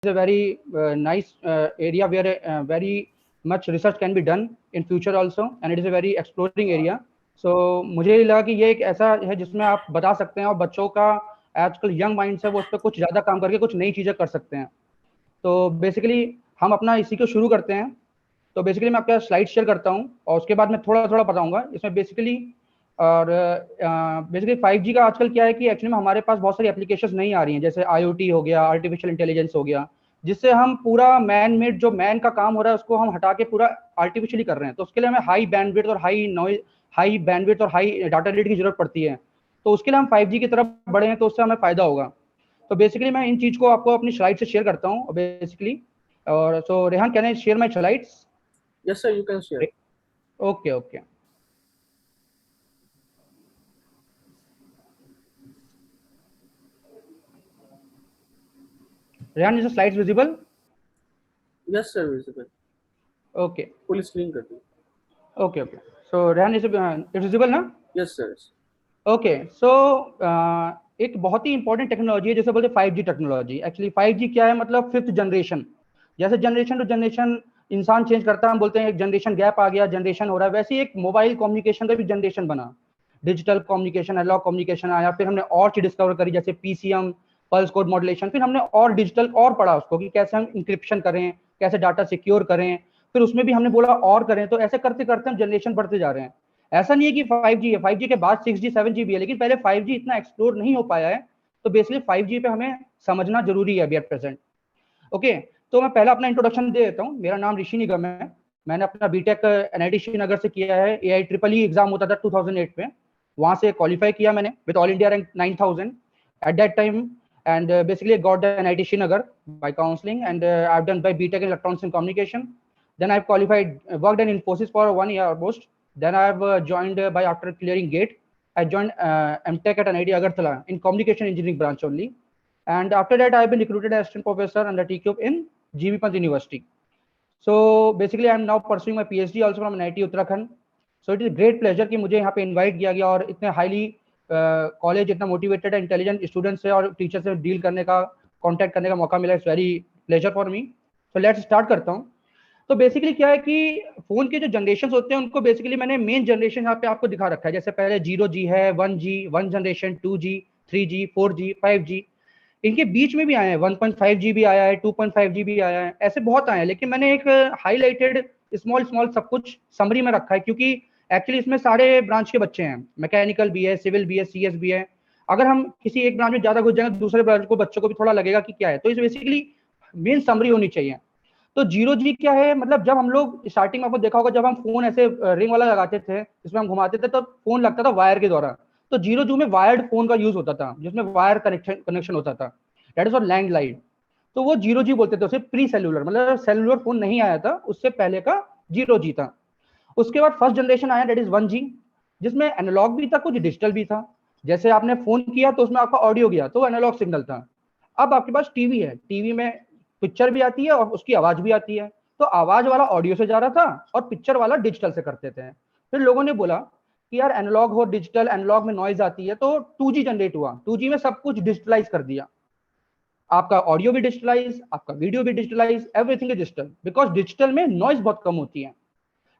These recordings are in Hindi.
a very nice area where very much research can be done in future also, and it is a very exploring area. So मुझे लगा कि ये एक ऐसा है जिसमें आप बता सकते हैं और बच्चों का आजकल यंग माइंड से वो उस पर कुछ ज़्यादा काम करके कुछ नई चीज़ें कर सकते हैं। तो बेसिकली हम अपना इसी को शुरू करते हैं। तो बेसिकली मैं आपका स्लाइड शेयर करता हूँ और उसके बाद मैं थोड़ा थोड़ा बताऊंगा इसमें बेसिकली। और बेसिकली 5G का आजकल क्या है कि एक्चुअली में हमारे पास बहुत सारी एप्लीकेशंस नहीं आ रही हैं, जैसे IoT हो गया, आर्टिफिशियल इंटेलिजेंस हो गया, जिससे हम पूरा मैन मेड जो मैन का काम हो रहा है उसको हम हटा के पूरा आर्टिफिशियली कर रहे हैं। तो उसके लिए हमें हाई बैंडविड्थ और हाई बैंडविड्थ और हाई डाटा रेट की जरूरत पड़ती है। तो उसके लिए हम 5G की तरफ बढ़े हैं, तो उससे हमें फायदा होगा। तो बेसिकली मैं इन चीज को आपको अपनी स्लाइड से शेयर करता हूँ बेसिकली। और so Rehan, can I share my slides? Yes, sir, you can share. Okay okay. Rehan, is the slides visible? Yes, sir, visible. Okay Full screen कर दो. Okay okay. So Rehan, is visible ना? Yes, sir. ओके। सो एक बहुत ही इंपॉर्टेंट टेक्नोलॉजी है जैसे बोलते हैं 5G टेक्नोलॉजी। एक्चुअली 5G क्या है, मतलब 5th जनरेशन। जैसे जनरेशन टू जनरेशन इंसान चेंज करता है, हम बोलते हैं एक जनरेशन गैप आ गया, जनरेशन हो रहा है, वैसे ही एक मोबाइल कम्युनिकेशन का भी जनरेशन बना। डिजिटल कम्युनिकेशन, एनालॉग कम्युनिकेशन आया, फिर हमने और चीज डिस्कवर करी जैसे PCM, पल्स कोड मॉड्यूलेशन, फिर हमने और डिजिटल और पढ़ा उसको कि कैसे हम इंक्रिप्शन करें, कैसे डाटा सिक्योर करें, फिर उसमें भी हमने बोला और करें। तो ऐसे करते करते हम जनरेशन बढ़ते जा रहे हैं। ऐसा नहीं है कि 5G है, 5G के बाद 6G 7G भी है, लेकिन पहले 5G इतना एक्सप्लोर नहीं हो पाया है। तो बेसिकली 5G पे हमें समझना जरूरी है अभी एट प्रेजेंट। ओके, तो मैं पहला अपना इंट्रोडक्शन दे देता हूँ। मेरा नाम ऋषि निगम है। मैंने अपना बीटेक NIT श्रीनगर से किया है। AIEEE एग्जाम होता था 2008 में, वहां से क्वालिफाई किया मैंने with all India rank 9000 at that time. And basically got the NIT Srinagar by counseling, and I've done by BTech in Electronics and Communication. Then I've qualified, worked in Infosys for 1 year almost. Then I've joined by after clearing GATE, I joined MTech at NIT Agartala in Communication Engineering branch only. And after that, I've been recruited as assistant professor under TCube in GB Pant University. So basically, I'm now pursuing my PhD also from NIT Uttarakhand. So it is a great pleasure कि मुझे यहाँ पे इनवाइट किया गया और इतने हाईली कॉलेज इतना मोटिवेटेड है, इंटेलिजेंट स्टूडेंट से और टीचर से डील करने का, कांटेक्ट करने का मौका मिला। It's very pleasure for me. So let's start करता हूँ। तो बेसिकली क्या है कि फोन के जो जनरेशन होते हैं उनको बेसिकली मैंने मेन जनरेशन यहाँ पे आपको दिखा रखा है। जैसे पहले 0G है, 1G, 1 generation, 2G, 3G, 4G, 5G। इनके बीच में भी आए हैं, 1.5G भी आया है, 2.5G भी आया है, ऐसे बहुत आए हैं। लेकिन मैंने एक हाईलाइटेड स्मॉल स्मॉल सब कुछ समरी में रखा है, क्योंकि एक्चुअली इसमें सारे ब्रांच के बच्चे हैं, मैकेनिकल भी है, सिविल भी है, CS भी है। अगर हम किसी एक ब्रांच में ज्यादा घुस जाएंगे, दूसरे ब्रांच को बच्चों को भी थोड़ा लगेगा कि क्या है। तो इस बेसिकली मेन समरी होनी चाहिए। तो 0G क्या है, मतलब जब हम लोग स्टार्टिंग में, आपको देखा होगा, जब हम फोन ऐसे रिंग वाला लगाते थे, इसमें हम घुमाते थे, तो फोन लगता था वायर के द्वारा। तो 0G में वायर्ड फोन का यूज होता था, जिसमें वायर कनेक्शन होता था, दैट इज और लैंडलाइन। तो वो 0G बोलते थे उसे, प्री सेलुलर, मतलब सेलुलर फोन नहीं आया था उससे पहले का 0G था। उसके बाद फर्स्ट जनरेशन आया, दैट इज 1G, जिसमें एनालॉग भी था, कुछ डिजिटल भी था। जैसे आपने फोन किया तो उसमें आपका ऑडियो गया तो एनालॉग सिग्नल था। अब आपके पास टीवी है, टीवी में पिक्चर भी आती है और उसकी आवाज भी आती है। तो आवाज वाला ऑडियो से जा रहा था और पिक्चर वाला डिजिटल से करते थे। फिर लोगों ने बोला कि यार एनालॉग हो डिजिटल, एनालॉग में नॉइज आती है, तो 2G जनरेट हुआ। 2G में सब कुछ डिजिटलाइज कर दिया, आपका ऑडियो भी डिजिटलाइज, आपका वीडियो भी digitalise, everything is digital. Because digital में नॉइज बहुत कम होती है।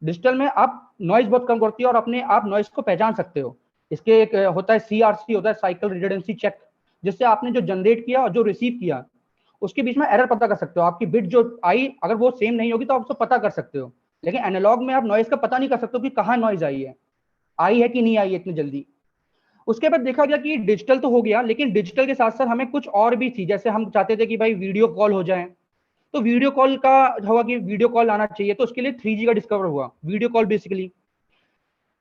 डिजिटल में आप नॉइज बहुत कम करती है और अपने आप नॉइज को पहचान सकते हो। इसके एक होता है CRC, होता है साइकिल रिडंडेंसी चेक, जिससे आपने जो जनरेट किया और जो रिसीव किया उसके बीच में एरर पता कर सकते हो। आपकी बिट जो आई अगर वो सेम नहीं होगी तो आप उसको पता कर सकते हो। लेकिन एनालॉग में आप नॉइज का पता नहीं कर सकते हो कि कहाँ नॉइज आई है कि नहीं आई है इतनी जल्दी। उसके बाद देखा गया कि डिजिटल तो हो गया, लेकिन डिजिटल के साथ साथ हमें कुछ और भी थी। जैसे हम चाहते थे कि भाई वीडियो कॉल हो जाए, तो वीडियो कॉल का हुआ कि वीडियो कॉल आना चाहिए, तो उसके लिए 3G का डिस्कवर हुआ, वीडियो कॉल बेसिकली।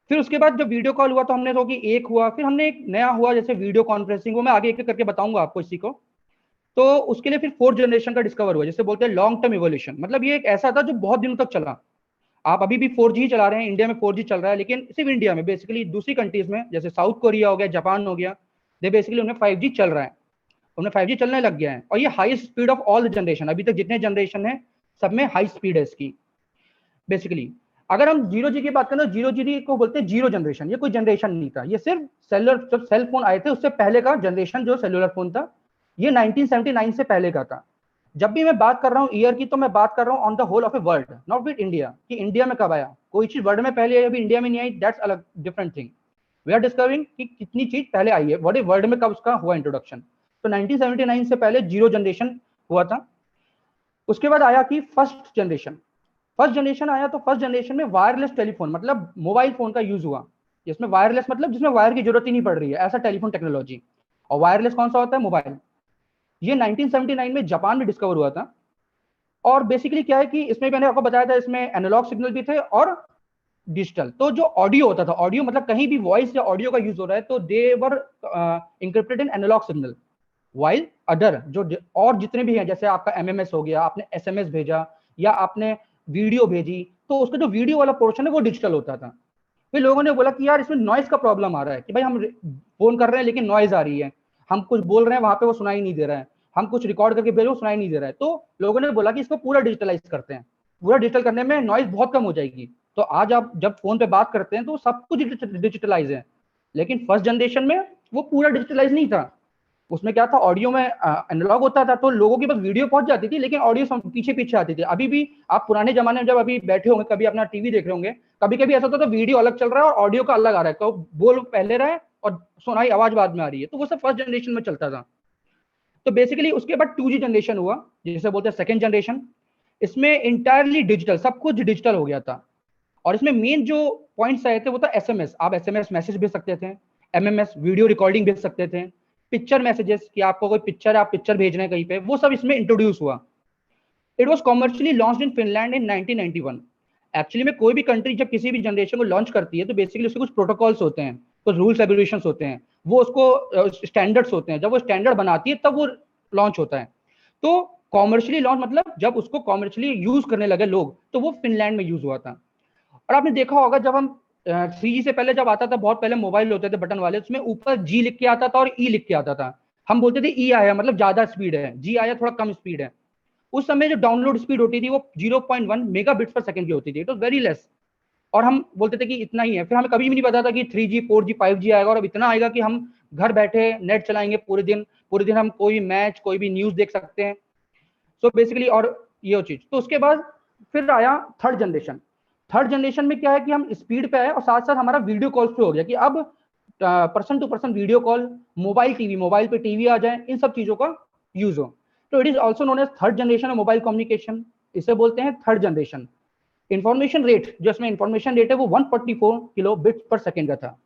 फिर उसके बाद जब वीडियो कॉल हुआ तो हमने सोचा कि एक हुआ, फिर हमने एक नया हुआ जैसे वीडियो कॉन्फ्रेंसिंग, वो मैं आगे एक एक करके बताऊंगा आपको इसी को। तो उसके लिए फिर 4th जनरेशन का डिस्कवर हुआ, जिसे बोलते हैं लॉन्ग टर्म इवोल्यूशन। मतलब ये एक ऐसा था जो बहुत दिनों तक चला। आप अभी भी 4G चला रहे हैं, इंडिया में 4G चल रहा है, लेकिन सिर्फ इंडिया में, बेसिकली दूसरी कंट्रीज में जैसे साउथ कोरिया हो गया, जापान हो गया, दे बेसिकली उन्हें 5G चल रहा है, उन्हें 5G चलने लग गया है। और ये high speed of all the generation, अभी तक जितने जनरेशन है सब में हाई स्पीड है इसकी बेसिकली। अगर हम 0G की बात करें तो 0G को बोलते हैं जीरो जनरेशन। ये कोई जनरेशन नहीं था, ये सिर्फ सेलुलर, जब सेल फोन आए थे उससे पहले का जनरेशन जो सेलुलर फोन था, ये 1979 से पहले का था। जब भी मैं बात कर रहा हूँ ईयर की, तो मैं बात कर रहा हूँ on the whole of a world, not with India, कि इंडिया में कब आया। कोई चीज वर्ल्ड में पहले आई, अभी इंडिया में नहीं आई, दैट्स अलग different thing. We are discovering कि कितनी चीज पहले आई है, वर्ल्ड वर्ल्ड में कब उसका हुआ इंट्रोडक्शन। तो 1979 से पहले जीरो जनरेशन हुआ था। उसके बाद आया कि फर्स्ट जनरेशन। फर्स्ट जनरेशन आया तो फर्स्ट जनरेशन में वायरलेस टेलीफोन, मतलब मोबाइल फोन का यूज हुआ, जिसमें वायरलेस मतलब जिसमें वायर की जरूरत ही नहीं पड़ रही है, ऐसा टेलीफोन टेक्नोलॉजी। और वायरलेस कौन सा होता है? मोबाइल। ये 1979 में जापान में डिस्कवर हुआ था। और बेसिकली क्या है कि इसमें मैंने आपको बताया था, इसमें एनालॉग सिग्नल भी थे और डिजिटल। तो जो ऑडियो होता था, ऑडियो मतलब कहीं भी वॉइस या ऑडियो का यूज हो रहा है, तो दे वर इंक्रिप्टेड इन एनालॉग सिग्नल। वाइल अदर जो और जितने भी हैं, जैसे आपका एमएमएस हो गया, आपने एसएमएस भेजा या आपने वीडियो भेजी, तो उसका जो वीडियो वाला पोर्शन है वो डिजिटल होता था। फिर लोगों ने बोला कि यार इसमें नॉइज का प्रॉब्लम आ रहा है, कि भाई हम फोन कर रहे हैं लेकिन नॉइज आ रही है, हम कुछ बोल रहे हैं वहां पे वो सुनाई नहीं दे रहा है, हम कुछ रिकॉर्ड करके भेज रहे हो सुनाई नहीं दे रहा है। तो लोगों ने बोला कि इसको पूरा डिजिटलाइज करते हैं, पूरा डिजिटल करने में नॉइज बहुत कम हो जाएगी। तो आज आप जब फोन पे बात करते हैं तो सब कुछ डिजिटलाइज है। लेकिन फर्स्ट जनरेशन में वो पूरा डिजिटलाइज नहीं था। उसमें क्या था, ऑडियो में एनालॉग होता था, तो लोगों के पास वीडियो पहुंच जाती थी लेकिन ऑडियो पीछे पीछे आती थी। अभी भी आप पुराने जमाने में जब अभी बैठे होंगे, कभी अपना टीवी देख रहे होंगे, कभी कभी ऐसा होता था वीडियो अलग चल रहा है और ऑडियो का अलग आ रहा है, तो बोल पहले रहा है और सुनाई आवाज बाद में आ रही है। तो वो सब फर्स्ट जनरेशन में चलता था। तो बेसिकली उसके बाद 2G जनरेशन हुआ, जिसे बोलते हैं सेकेंड जनरेशन। इसमें इंटायरली डिजिटल, सब कुछ डिजिटल हो गया था। और इसमें मेन जो पॉइंट्स आए थे वो था एसएमएस, आप एसएमएस मैसेज भेज सकते थे, एमएमएस वीडियो रिकॉर्डिंग भेज सकते थे, पिक्चर मैसेजेस कि आपको कोई पिक्चर, आप पिक्चर भेज रहे हैं कहीं पे, वो सब इसमें इंट्रोड्यूस हुआ। It was commercially launched in Finland in 1991। Actually में कोई भी कंट्री जब किसी भी जनरेशन को लॉन्च करती है तो बेसिकली उसके कुछ प्रोटोकॉल्स होते हैं, कुछ रूल्स रेगुलेशंस होते हैं, वो उसको स्टैंडर्ड्स होते हैं, जब वो स्टैंडर्ड बनाती है तब वो लॉन्च होता है। तो कॉमर्शियली लॉन्च मतलब जब उसको कॉमर्शियली यूज करने लगे लोग, तो वो फिनलैंड में यूज हुआ था। और आपने देखा होगा जब हम 3G से पहले जब आता था, बहुत पहले मोबाइल होते थे बटन वाले, उसमें ऊपर जी लिख के आता था और ई लिख के आता था। हम बोलते थे ई आया मतलब ज्यादा स्पीड है, जी आया थोड़ा कम स्पीड है। उस समय जो डाउनलोड स्पीड होती थी वो 0.1 मेगाबिट्स पर सेकंड की होती थी, इट वाज वेरी लेस। और हम बोलते थे कि इतना ही है। फिर हमें कभी भी नहीं पता था कि 3G 4G 5G आएगा और अब इतना आएगा कि हम घर बैठे नेट चलाएंगे पूरे दिन, पूरे दिन हम कोई मैच कोई भी न्यूज देख सकते हैं। सो बेसिकली और ये चीज। तो उसके बाद फिर आया थर्ड जनरेशन। थर्ड जनरेशन में क्या है कि हम स्पीड पे आए और साथ साथ हमारा वीडियो कॉल्स पे हो गया, कि अब person to person video call, mobile TV, mobile पे टीवी आ जाए, इन सब चीजों का यूज हो। तो it is also known as third generation of mobile communication. इसे बोलते हैं थर्ड जनरेशन। इंफॉर्मेशन रेट, जो इसमें इंफॉर्मेशन रेट है वो 144 किलो बिट्स पर सेकेंड का था।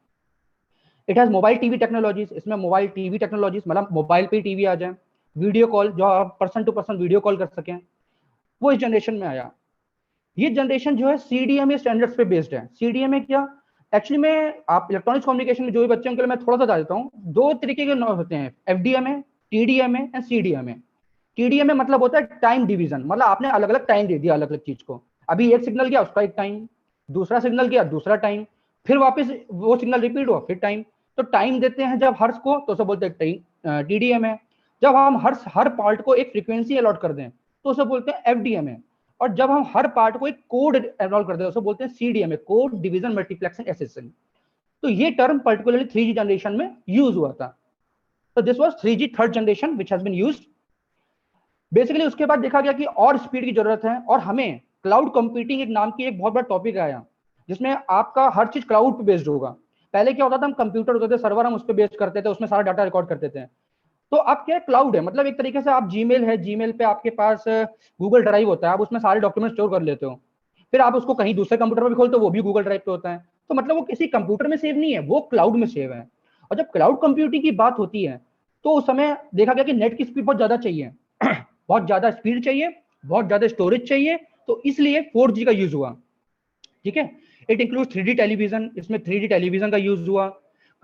It has mobile TV technologies, इसमें मोबाइल टीवी टेक्नोलॉजीज मतलब मोबाइल पे टीवी आ जाए, वीडियो कॉल जो आप person to person video call कर सकें, वो इस जनरेशन में आया। ये जनरेशन जो है सीडीएमए स्टैंडर्ड्स पे बेस्ड है। सीडीएमए क्या, एक्चुअली में आप इलेक्ट्रॉनिक्स कम्युनिकेशन में जो भी बच्चे उनके लिए मैं थोड़ा सा बता देता हूँ। दो तरीके के होते हैं, FDMA, TDMA and CDMA. TDMA मतलब होता है टाइम डिवीजन, मतलब आपने अलग अलग टाइम दे दिया अलग अलग चीज को। अभी एक सिग्नल गया उसका एक टाइम, दूसरा सिग्नल गया दूसरा टाइम, फिर वापस वो सिग्नल रिपीट हुआ फिर टाइम। तो टाइम देते हैं जब हर्स को, तो उसे बोलते हैं टीडीएमए। जब हम हर पार्ट को एक फ्रीक्वेंसी अलॉट कर दें तो उसे बोलते हैं एफडीएमए। और जब हम हर पार्ट को एक कोड एनरोल करते हैं उसे बोलते हैं CDMA, code division multiplexing assistant. तो ये टर्म पर्टिकुलरली 3G जनरेशन में यूज हुआ था। तो this was 3G third generation which has been used. Basically उसके बाद देखा गया कि और स्पीड की जरूरत है, और हमें क्लाउड कंप्यूटिंग एक नाम की एक बहुत बड़ा टॉपिक आया, जिसमें आपका हर चीज क्लाउड पे बेस्ड होगा। पहले क्या होता था, हम कंप्यूटर होते थे, सर्वर हम उस पर बेस्ड करते थे, उसमें सारा डाटा रिकॉर्ड करते थे। तो अब क्या है, क्लाउड है, मतलब एक तरीके से आप जीमेल है, जीमेल पे आपके पास गूगल ड्राइव होता है, आप उसमें सारे डॉक्यूमेंट स्टोर कर लेते हो। फिर आप उसको कहीं दूसरे कंप्यूटर में भी खोलते हो, वो भी गूगल ड्राइव पे होता है। तो मतलब वो किसी कंप्यूटर में सेव नहीं है, वो क्लाउड में सेव है। और जब क्लाउड कंप्यूटिंग की बात होती है तो उस समय देखा गया कि नेट की स्पीड बहुत ज्यादा चाहिए बहुत ज्यादा स्पीड चाहिए, बहुत ज्यादा स्टोरेज चाहिए। तो इसलिए 4G का यूज हुआ। ठीक है, इट इंक्लूड 3D टेलीविजन, इसमें 3D टेलीविजन का यूज हुआ,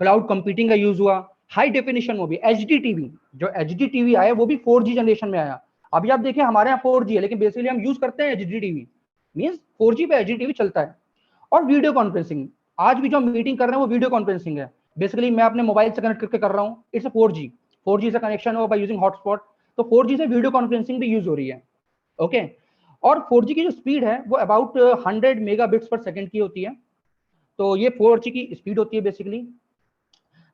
क्लाउड कंप्यूटिंग का यूज हुआ, high definition movie, HD TV. जो एचडी टीवी आया वो भी 4G जनरेशन में आया। अभी आप देखिए हमारे यहाँ 4G है लेकिन बेसिकली हम यूज करते हैं एचडी टीवी, मींस 4G पे एचडी टीवी चलता है। और वीडियो कॉन्फ्रेंसिंग, आज भी जो मीटिंग कर रहे हैं वो वीडियो कॉन्फ्रेंसिंग है। बेसिकली मैं अपने मोबाइल से कनेक्ट करके कर रहा हूँ, इट्स 4G। 4G से कनेक्शन हो बाय यूजिंग हॉटस्पॉट, तो 4G से वीडियो कॉन्फ्रेंसिंग भी यूज हो रही है। ओके, और 4G की जो स्पीड है वो अबाउट 100 मेगाबिट्स पर सेकंड की होती है। तो ये 4G की स्पीड होती है बेसिकली।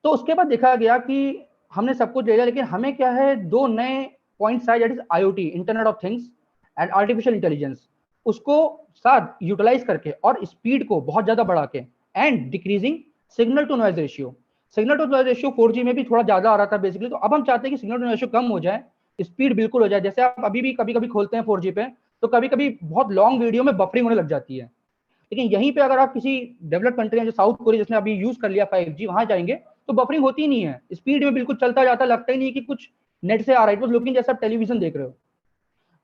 तो उसके बाद देखा गया कि हमने सब कुछ ले लिया, लेकिन हमें क्या है, दो नए पॉइंट्स है, that is IoT, internet of things and artificial intelligence, उसको साथ यूटिलाइज करके और स्पीड को बहुत ज्यादा बढ़ा के and decreasing signal to noise ratio. Signal to noise ratio 4G में भी थोड़ा ज्यादा आ रहा था बेसिकली, तो अब हम चाहते हैं कि सिग्नल टू नॉइज रेशियो कम हो जाए, स्पीड बिल्कुल हो जाए। जैसे आप अभी भी कभी कभी खोलते हैं 4G पे, तो कभी कभी बहुत लॉन्ग वीडियो में बफरिंग होने लग जाती है। लेकिन यहीं पे अगर आप किसी डेवलप्ड कंट्री है जो साउथ कोरिया जिसने अभी यूज कर लिया 5G, वहां जाएंगे तो बफरिंग होती ही नहीं है, स्पीड में बिल्कुल चलता जाता, लगता ही नहीं कि कुछ नेट से आ रहा है, इट वाज लुकिंग जैसे आप टेलीविजन देख रहे हो।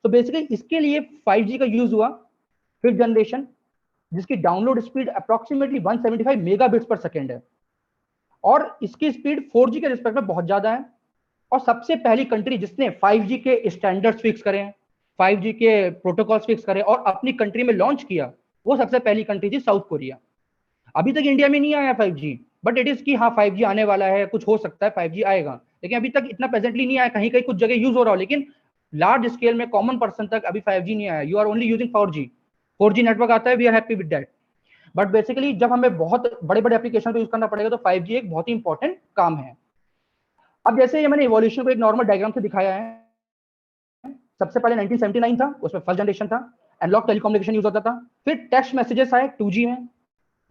तो बेसिकली इसके लिए 5G का यूज हुआ, 5th जनरेशन, जिसकी डाउनलोड स्पीड अप्रोक्सीमेटली 175 मेगाबिट्स पर सेकेंड है, और इसकी स्पीड 4G के रिस्पेक्ट में बहुत ज्यादा है। और सबसे पहली कंट्री जिसने 5G के स्टैंडर्ड्स फिक्स करे, 5G के प्रोटोकॉल्स फिक्स करे और अपनी कंट्री में लॉन्च किया, वो सबसे पहली कंट्री थी साउथ कोरिया। अभी तक इंडिया में नहीं आया 5G, बट इट इज कि हाँ 5G आने वाला है, कुछ हो सकता है 5G आएगा, लेकिन अभी तक इतना प्रेजेंटली नहीं आया। कहीं कहीं कुछ जगह यूज हो रहा हो, लेकिन लार्ज स्केल में कॉमन पर्सन तक अभी 5G नहीं आया। You are only using 4G network आता है, we are happy with that. But basically जब हमें बहुत बड़े बड़े एप्लीकेशन पे यूज करना पड़ेगा तो 5G एक बहुत ही इंपॉर्टेंट काम है। अब जैसे ये मैंने इवोल्यूशन को एक नॉर्मल डायग्राम से दिखाया है, सबसे पहले 1979 था, उसमें फर्स्ट जनरेशन था, एनालॉग टेलीकम्युनिकेशन यूज होता था। फिर टेक्स्ट मैसेजेस आए 2G में,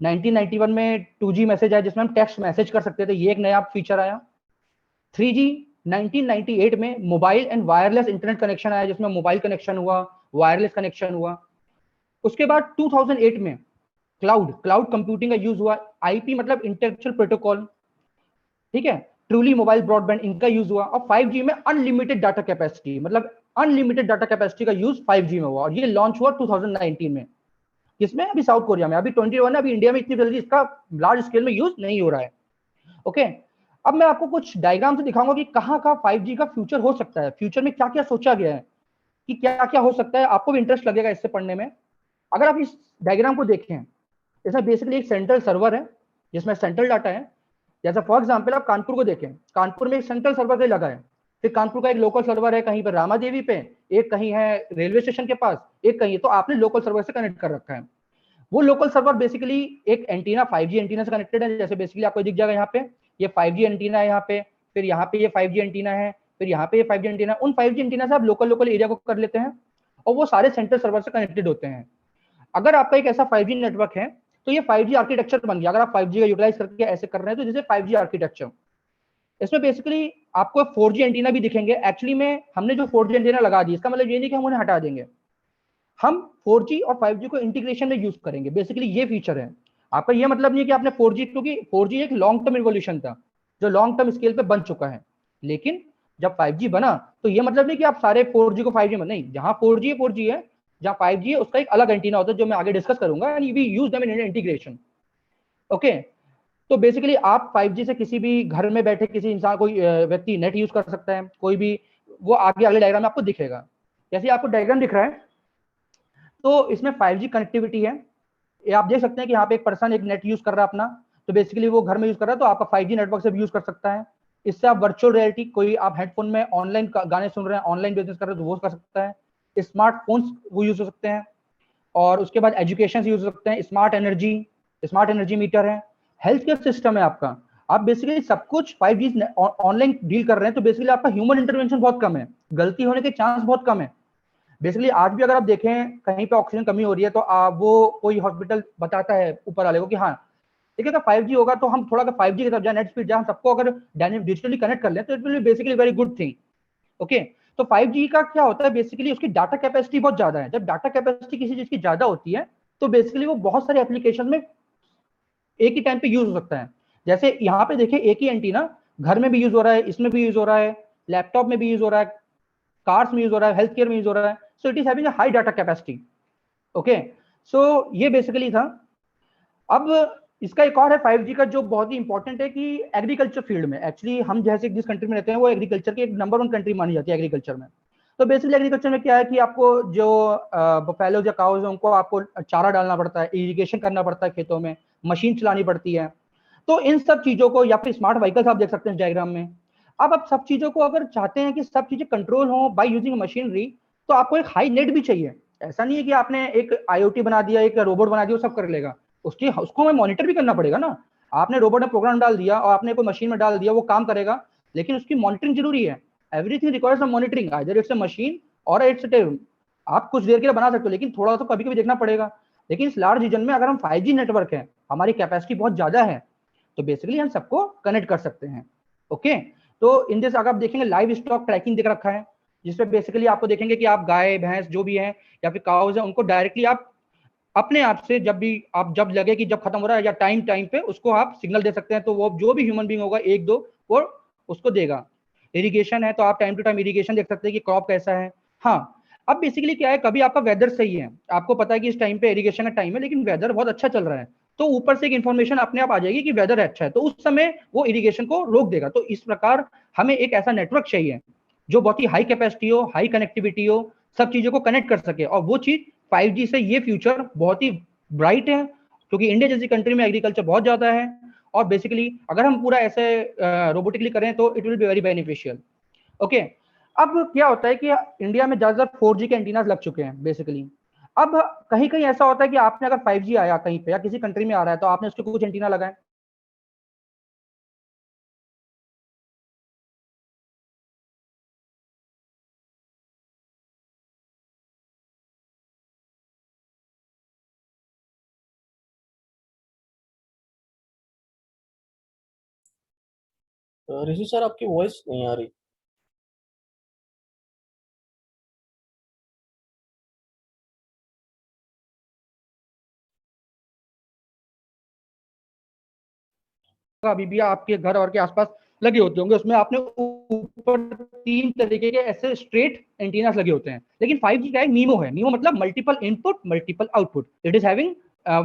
1991 में 2G मैसेज आया जिसमें हम टेक्स्ट मैसेज कर सकते थे, ये एक नया फीचर आया। 3G 1998 में mobile and wireless internet connection आया, जिसमें मोबाइल कनेक्शन हुआ, वायरलेस कनेक्शन हुआ। उसके बाद 2008 में क्लाउड कंप्यूटिंग का यूज हुआ, IP मतलब इंटेलेक्चुअल प्रोटोकॉल, ठीक है, ट्रूली मोबाइल ब्रॉडबैंड, इनका यूज हुआ। और 5G में अनलिमिटेड डाटा कैपेसिटी, मतलब अनलिमिटेड डाटा कैपेसिटी का यूज 5G में हुआ, और ये लॉन्च हुआ 2019 में, किसमें, अभी साउथ कोरिया में। अभी 21 है, अभी इंडिया में इतनी जल्दी इसका लार्ज स्केल में यूज नहीं हो रहा है। ओके, अब मैं आपको कुछ डायग्राम से दिखाऊंगा कि कहाँ का 5G का फ्यूचर हो सकता है, फ्यूचर में क्या क्या सोचा गया है, कि क्या क्या हो सकता है। आपको भी इंटरेस्ट लगेगा इससे पढ़ने में। अगर आप इस डायग्राम को देखें, इसमें बेसिकली एक सेंट्रल सर्वर है जिसमें सेंट्रल डाटा है। जैसे फॉर एग्जांपल आप कानपुर को देखें, कानपुर में एक सेंट्रल सर्वर पे लगा है, फिर कानपुर का एक लोकल सर्वर है कहीं पर रामा देवी पे, एक कहीं है रेलवे स्टेशन के पास, एक कहीं, तो आपने लोकल सर्वर से कनेक्ट कर रखा है। वो लोकल सर्वर बेसिकली एक एंटीना 5G एंटीना से कनेक्टेड है। जैसे बेसिकली आपको दिख जाएगा यहाँ पे ये 5G एंटीना है, यहाँ पे फिर यहाँ पे ये 5G एंटीना है, फिर यहाँ पे ये 5G एंटीना। उन 5G एंटीना से आप लोकल एरिया को कर लेते हैं और वो सारे सेंट्रल सर्वर से कनेक्टेड होते हैं। अगर आपका एक ऐसा 5G नेटवर्क है तो ये 5G आर्किटेक्चर बन गया। अगर आप 5G का यूटिलाइज करके ऐसे कर रहे हैं तो जैसे 5G आर्किटेक्चर, इसमें बेसिकली आपको 4G एंटीना भी दिखेंगे। एक्चुअली में हमने जो 4G एंटीना लगा दी, इसका मतलब ये नहीं कि हम उन्हें हटा देंगे, हम 4G और 5G को इंटीग्रेशन में यूज करेंगे, बेसिकली ये फीचर है। आपका ये मतलब नहीं है कि आपने 4G, क्योंकि 4G एक लॉन्ग टर्म इवोल्यूशन था जो लॉन्ग टर्म स्केल पे बन चुका है, लेकिन जब 5G बना तो ये मतलब नहीं कि आप सारे 4G को 5G में, नहीं, जहां 4G है, जहां 5G है उसका एक अलग एंटीना होता है जो मैं आगे डिस्कस करूंगा, and we use them in integration. Okay, तो बेसिकली आप 5G से किसी भी घर में बैठे किसी इंसान, कोई व्यक्ति नेट यूज कर सकता है, कोई भी, वो आगे अगले डायग्राम में आपको दिखेगा। जैसे आपको डायग्राम दिख रहा है तो इसमें 5G कनेक्टिविटी है, ये आप देख सकते हैं कि यहाँ पे एक पर्सन एक नेट यूज कर रहा है अपना, तो बेसिकली वो घर में यूज कर रहा है तो आपका 5G नेटवर्क से भी यूज कर सकता है। इससे आप वर्चुअल रियलिटी, कोई आप हेडफोन में ऑनलाइन गाने सुन रहे हैं, ऑनलाइन बिजनेस कर रहे हैं तो वो कर सकता है। स्मार्टफोन्स वो यूज हो सकते हैं, और उसके बाद एजुकेशन यूज हो सकते हैं। स्मार्ट एनर्जी मीटर है, हेल्थ केयर सिस्टम है आपका। आप बेसिकली सब कुछ 5G ऑनलाइन डील कर रहे हैं, तो बेसिकली आपका ह्यूमन इंटरवेंशन बहुत कम है, गलती होने के चांस बहुत कम है। बेसिकली आज भी अगर आप देखें कहीं पे ऑक्सीजन कमी हो रही है तो वो कोई हॉस्पिटल बताता है ऊपर वाले को कि हाँ देखिए अगर 5G होगा तो हम थोड़ा 5G की तरफ जाए, नेट स्पीड जाए, हम सबको अगर डिजिटली कनेक्ट कर लें तो it will be basically very good thing. Okay, तो 5G का क्या होता है, बेसिकली उसकी डाटा कैपेसिटी बहुत ज्यादा है। जब डाटा कैपेसिटी किसी चीज की ज्यादा होती है तो बेसिकली वो बहुत सारे एप्लीकेशन में एक ही टाइम पे यूज हो सकता है। जैसे यहाँ पे देखिए एक ही एंटीना घर में भी यूज हो रहा है, इसमें भी यूज हो रहा है, लैपटॉप में भी यूज हो रहा है, कार्स में यूज हो रहा है, हेल्थ केयर में यूज हो रहा है, so it is having a high data capacity. Okay, so ये बेसिकली था। अब इसका एक और है 5G का जो बहुत ही इंपॉर्टेंट है कि एग्रीकल्चर फील्ड में, एक्चुअली हम जैसे जिस कंट्री में रहते हैं वो एग्रीकल्चर की एक नंबर 1 कंट्री मानी जाती है एग्रीकल्चर में। तो बेसिकली एग्रीकल्चर में क्या है कि आपको जो बफेलो या काउज है उनको आपको चारा डालना पड़ता है, इरिगेशन करना पड़ता है खेतों में, मशीन चलानी पड़ती है। तो इन सब चीजों को, या फिर स्मार्ट व्हीकल्स आप देख सकते हैं डायग्राम में। अब आप सब चीजों को अगर चाहते हैं कि सब चीजें कंट्रोल हो बाय यूजिंग मशीनरी, तो आपको एक हाई नेट भी चाहिए। ऐसा नहीं है कि आपने एक IoT बना दिया, एक रोबोट बना दिया, वो सब कर लेगा, उसको हमें मॉनिटर भी करना पड़ेगा ना। आपने रोबोट में प्रोग्राम डाल दिया और आपने कोई मशीन में डाल दिया, वो काम करेगा, लेकिन उसकी मॉनिटरिंग जरूरी है। Everything requires monitoring, either it's a machine और इट्स आप कुछ देर के लिए बना सकते हो, लेकिन थोड़ा तो कभी कभी देखना पड़ेगा। लेकिन इस लार्ज रीजन में अगर हम 5G नेटवर्क है, हमारी कैपेसिटी बहुत ज्यादा है, तो बेसिकली हम सबको कनेक्ट कर सकते हैं। ओके, तो इन दिस अगर आप देखेंगे लाइव स्टॉक ट्रैकिंग देख रखा है, जिसमें बेसिकली आपको देखेंगे कि आप गाय भैंस जो भी है या फिर काउज है, उनको डायरेक्टली आप अपने आप से जब लगे कि जब खत्म हो रहा है या टाइम पे उसको आप सिग्नल दे सकते हैं, तो वो जो भी ह्यूमन बींग होगा एक दो वो उसको देगा। इरिगेशन है तो आप टाइम टू टाइम इरिगेशन देख सकते हैं कि क्रॉप कैसा है। हाँ, अब बेसिकली क्या है, कभी आपका वेदर सही है, आपको पता है कि इस टाइम पे इरिगेशन का टाइम है, लेकिन वेदर बहुत अच्छा चल रहा है, तो ऊपर से एक इन्फॉर्मेशन अपने आप आ जाएगी कि वेदर अच्छा है, तो उस समय वो इरिगेशन को रोक देगा। तो इस प्रकार हमें एक ऐसा नेटवर्क चाहिए जो बहुत ही हाई कैपेसिटी हो, हाई कनेक्टिविटी हो, सब चीजों को कनेक्ट कर सके, और वो चीज 5G से ये फ्यूचर बहुत ही ब्राइट है, क्योंकि इंडिया जैसी कंट्री में एग्रीकल्चर बहुत ज्यादा है, और बेसिकली अगर हम पूरा ऐसे रोबोटिकली करें तो it will be very beneficial. Okay, अब क्या होता है कि इंडिया में ज्यादातर 4G के एंटीनास लग चुके हैं बेसिकली। अब कहीं कहीं ऐसा होता है कि आपने अगर 5G आया कहीं पे या किसी कंट्री में आ रहा है, तो आपने उसके कुछ एंटीना लगाए, ऋषि सर आपकी वॉइस नहीं आ रही। अभी भी आपके घर और के आसपास लगे होते होंगे, उसमें आपने ऊपर 3 तरीके के ऐसे स्ट्रेट एंटीनास लगे होते हैं। लेकिन 5G का एक मीमो है, मीमो मतलब multiple input multiple output, it is having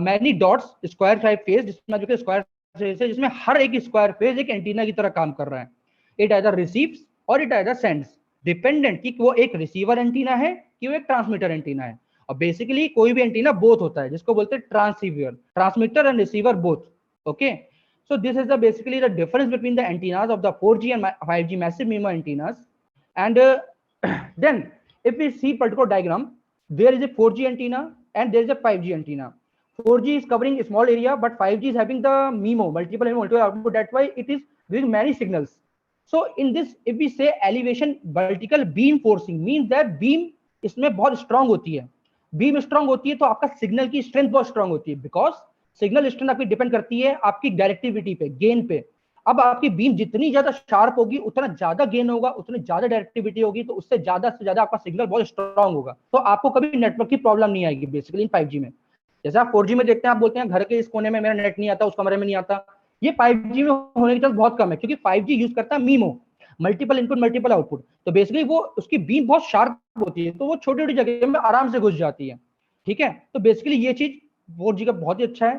many dots square type face, जिसमें जो कि स्क्वायर फेस है, जिसमें हर एक स्क्वायर फेस एक एंटीना की तरह काम कर रहा है। इट आइदर रिसीव्स और इट आइदर सेंड्स, डिपेंडेंट कि वो एक रिसीवर एंटीना है कि वो एक ट्रांसमीटर एंटीना है। और बेसिकली कोई भी एंटीना बोथ होता है, जिसको बोलते हैं transceiver, transmitter and receiver both. Okay, so this is basically the difference between the antennas of the 4G and 5G massive MIMO antennas. And then if we see particular diagram, there is a 4G antenna and there is a 5G antenna. 4G is covering a small area, but 5G is having the MIMO, multiple output. That's why it is giving many signals. So in this, if we say elevation vertical beam forcing, means that beam इसमें बहुत स्ट्रांग होती है। बीम स्ट्रांग होती है तो आपका सिग्नल की स्ट्रेंथ बहुत स्ट्रांग होती है, बिकॉज सिग्नल स्ट्रेंथ आपकी डिपेंड करती है आपकी डायरेक्टिविटी पे, गेन पे। अब आपकी बीम जितनी ज्यादा शार्प होगी, उतना ज्यादा गेन होगा, उतनी ज्यादा डायरेक्टिविटी होगी, तो उससे ज्यादा आपका सिग्नल बहुत स्ट्रांग होगा, तो आपको कभी नेटवर्क की प्रॉब्लम नहीं आएगी बेसिकली इन 5G में। जैसे आप 4G में देखते हैं, आप बोलते हैं घर के इस कोने में मेरा नेट नहीं आता, उस कमरे में नहीं आता, ये 5G में होने की चांस बहुत कम है, क्योंकि 5G यूज करता है memo, multiple input multiple output. तो बेसिकली वो उसकी बीम बहुत शार्प होती है, तो वो छोटी छोटी जगह में आराम से घुस जाती है। ठीक है, तो बेसिकली ये चीज 4G का बहुत ही अच्छा है।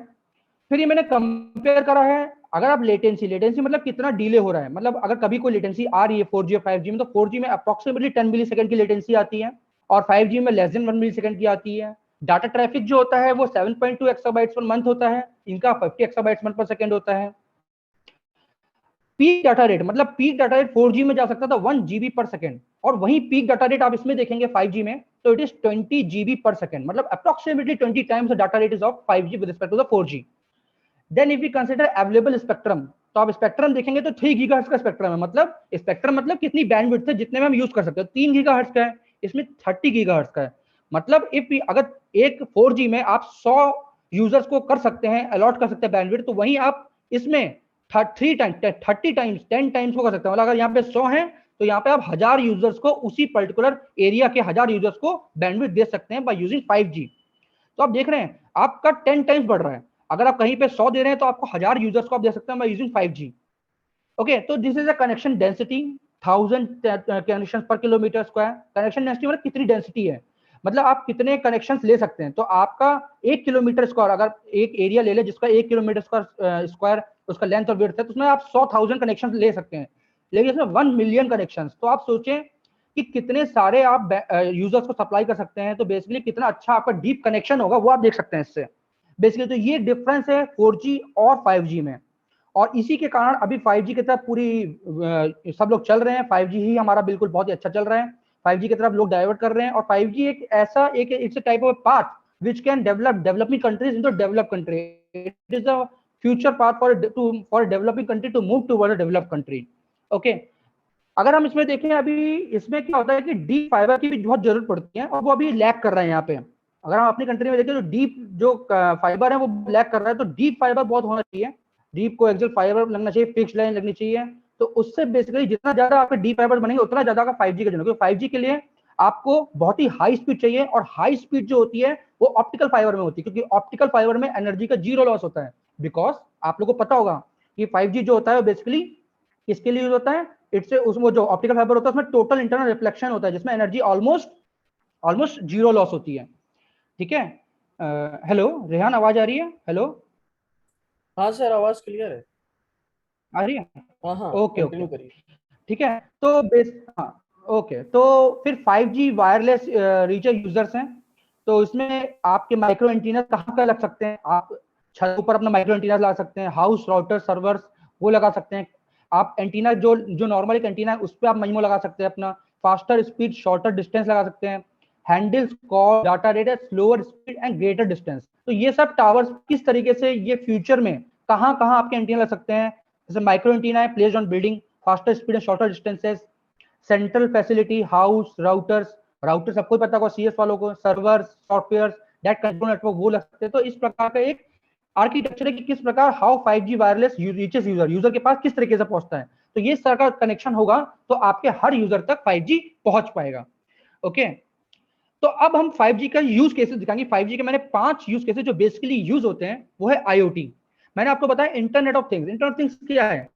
फिर ये मैंने कंपेयर करा है, अगर आप लेटेंसी मतलब कितना डिले हो रहा है, मतलब अगर कभी कोई लेटेंसी आ रही है 4G और 5G में, तो 4G में अप्रोक्सीमेटली 10 मिली सेकंड की लेटेंसी आती है, और 5G में लेस देन 1 मिली सेकंड की आती है। डाटा ट्रैफिक जो होता है वो 7.2 एक्साबाइट्स पर मंथ होता है, इनका 50 एक्साबाइट्स पर सेकंड होता है। पीक डाटा रेट मतलब पीक डाटा रेट 4G में जा सकता था 1 GB पर सेकंड, और वहीं पीक डाटा रेट आप इसमें देखेंगे 5G में, तो it is 20 GB per second, मतलब approximately 20 times the data rate is of 5G with respect to the 4G। Then if we consider available spectrum, तो आप स्पेक्ट्रम देखेंगे तो 3 गीगाहर्ट्ज का स्पेक्ट्रम है, मतलब स्पेक्ट्रम मतलब कितनी बैंडविड्थ है जितने में हम यूज कर सकते हैं, 3 गीगाहर्ट्ज का है, इसमें 30 गीगाहर्ट्ज का है। मतलब इफ अगर एक 4G में आप 100 यूजर्स को कर सकते हैं, अलॉट कर सकते हैं बैंडविड्थ, तो वहीं आप इसमें 30 टाइम्स 10 टाइम्स को कर सकते हैं। मतलब अगर यहाँ पे 100 है तो यहाँ पे आप 1000 यूजर्स को, उसी पर्टिकुलर एरिया के 1000 यूजर्स को बैंडविड्थ दे सकते हैं बाय यूजिंग 5G। तो आप देख रहे हैं आपका 10 टाइम्स बढ़ रहा है, अगर आप कहीं पे 100 दे रहे हैं तो आपको 1000 यूजर्स को आप दे सकते हैं बाय यूजिंग 5G। ओके, तो this is a connection density 1000 connection पर किलोमीटर स्क्वायर। कनेक्शन डेंसिटी मतलब कितनी डेंसिटी है, मतलब आप कितने कनेक्शंस ले सकते हैं। तो आपका 1 किलोमीटर स्क्वायर, अगर एक एरिया ले ले जिसका 1 किलोमीटर स्क्वायर उसका लेंथ और विड्थ है, तो उसमें आप 100,000 कनेक्शन ले सकते हैं। लेकिन इसमें 1 मिलियन कनेक्शन, तो आप सोचें कि कितने सारे आप यूजर्स को सप्लाई कर सकते हैं, तो बेसिकली कितना अच्छा आपका डीप कनेक्शन होगा वो आप देख सकते हैं इससे बेसिकली। तो ये डिफरेंस है 4G और 5G में, और इसी के कारण अभी 5G की तरफ पूरी सब लोग चल रहे हैं। 5G ही हमारा बिल्कुल बहुत ही अच्छा चल रहा है, 5G की तरफ लोग डाइवर्ट कर रहे हैं, और 5G एक ऐसा एक it's a type of path which can develop developing countries into developed country. It is a future path for a developing country to move toward a developed country. Okay, अगर हम इसमें देखें, अभी इसमें क्या होता है कि डीप फाइबर की भी बहुत जरूरत पड़ती है और वो अभी लैक कर रहा है यहाँ पे। अगर हम अपनी कंट्री में देखें तो डीप जो फाइबर है वो लैक कर रहा है, तो डीप फाइबर बहुत होना चाहिए, डीप को एक्सल फाइबर लगना चाहिए, फिक्स लाइन लगनी चाहिए। तो उससे बेसिकली जितना ज्यादा आपके डीप फाइबर बनेंगे उतना ज्यादा का 5G का जनरेशन, 5G के लिए आपको बहुत ही हाई स्पीड चाहिए, और हाई स्पीड जो होती है वो ऑप्टिकल फाइबर में होती है, क्योंकि ऑप्टिकल फाइबर में एनर्जी का जीरो लॉस होता है। बिकॉज आप लोगों को पता होगा कि 5G जो होता है वो बेसिकली किसके लिए यूज होता है, इससे उसमें जो ऑप्टिकल फाइबर होता है उसमें टोटल इंटरनल रिफ्लेक्शन होता है, जिसमें energy almost almost zero loss होती है। ठीक है। हेलो रेहान, आवाज आ रही है? हेलो, हाँ सर, आवाज क्लियर है। आ रही है? हाँ हाँ, ओके ओके, कंटिन्यू करिए। ठीक है। तो बेस हाँ, ओके, तो फिर 5G वायरलेस रीचर यूजर्स हैं, तो इसमें आपके माइक्रो एंटीना कहाँ का लग सकते हैं? आप छत ऊपर अपना माइक्रो एंटीना लगा सकते हैं, हाउस राउटर सर्वर्स वो लगा सकते हैं। आप एंटीना जो जो नॉर्मल एक एंटीना है उस पर आप मजमू लगा सकते हैं अपना, फास्टर स्पीड शॉर्टर डिस्टेंस लगा सकते हैं, handles call data rate at slower speed and greater distance. तो ये सब टावर्स किस तरीके से ये फ्यूचर में कहाँ कहाँ आपके एंटीना लग सकते हैं? जैसे माइक्रो एंटीना है placed on building, faster speed and shorter distances, central facility house routers, router सबको पता होगा सीएस वालों को, servers software that control network वो लग सकते हैं। तो इस प्रकार का एक आर्किटेक्चर है कि किस प्रकार how 5G wireless reaches user, user के पास किस तरीके से पहुंचता है। तो ये तरह का कनेक्शन होगा तो आपके हर यूजर तक 5G पहुंच पाएगा। ओके, तो अब हम 5G का यूज केसेस दिखाएंगे। 5G के मैंने 5 यूज केसेस जो बेसिकली यूज होते हैं, वो है IoT। मैंने आपको बताया internet of things. Internet of things क्या है?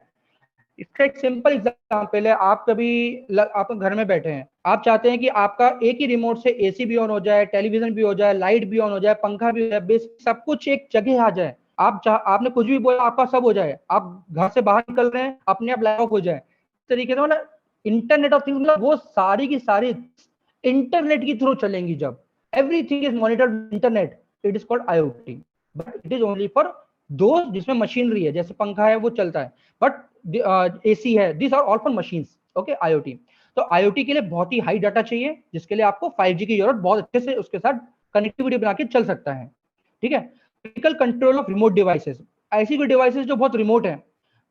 इसका एक सिंपल एग्जांपल है, आप कभी आप घर में बैठे हैं, आप चाहते हैं कि आपका एक ही रिमोट से एसी भी ऑन हो जाए, टेलीविजन भी हो जाए, लाइट भी ऑन हो जाए, पंखा भी हो जाए, बेसिक सब कुछ एक जगह आ जाए। आपने कुछ भी बोला आपका सब हो जाए, आप घर से बाहर निकल रहे हैं अपने आप लाइट ऑफ हो जाए। इस तरीके से मतलब इंटरनेट ऑफ थिंग्स मतलब वो सारी की सारी इंटरनेट के थ्रू चलेंगी। जब everything is monitored internet, it is called IoT। But it is only for दो जिसमें मशीनरी है, जैसे पंखा है वो चलता है, बट एसी है, this are all for machines. Okay, IoT। तो IoT के लिए बहुत ही हाई डाटा चाहिए, जिसके लिए आपको 5G की जरूरत बहुत अच्छे से उसके साथ कनेक्टिविटी बना के चल सकता है। ठीक है। Critical control of remote devices, ऐसी कोई डिवाइसेस जो बहुत रिमोट है,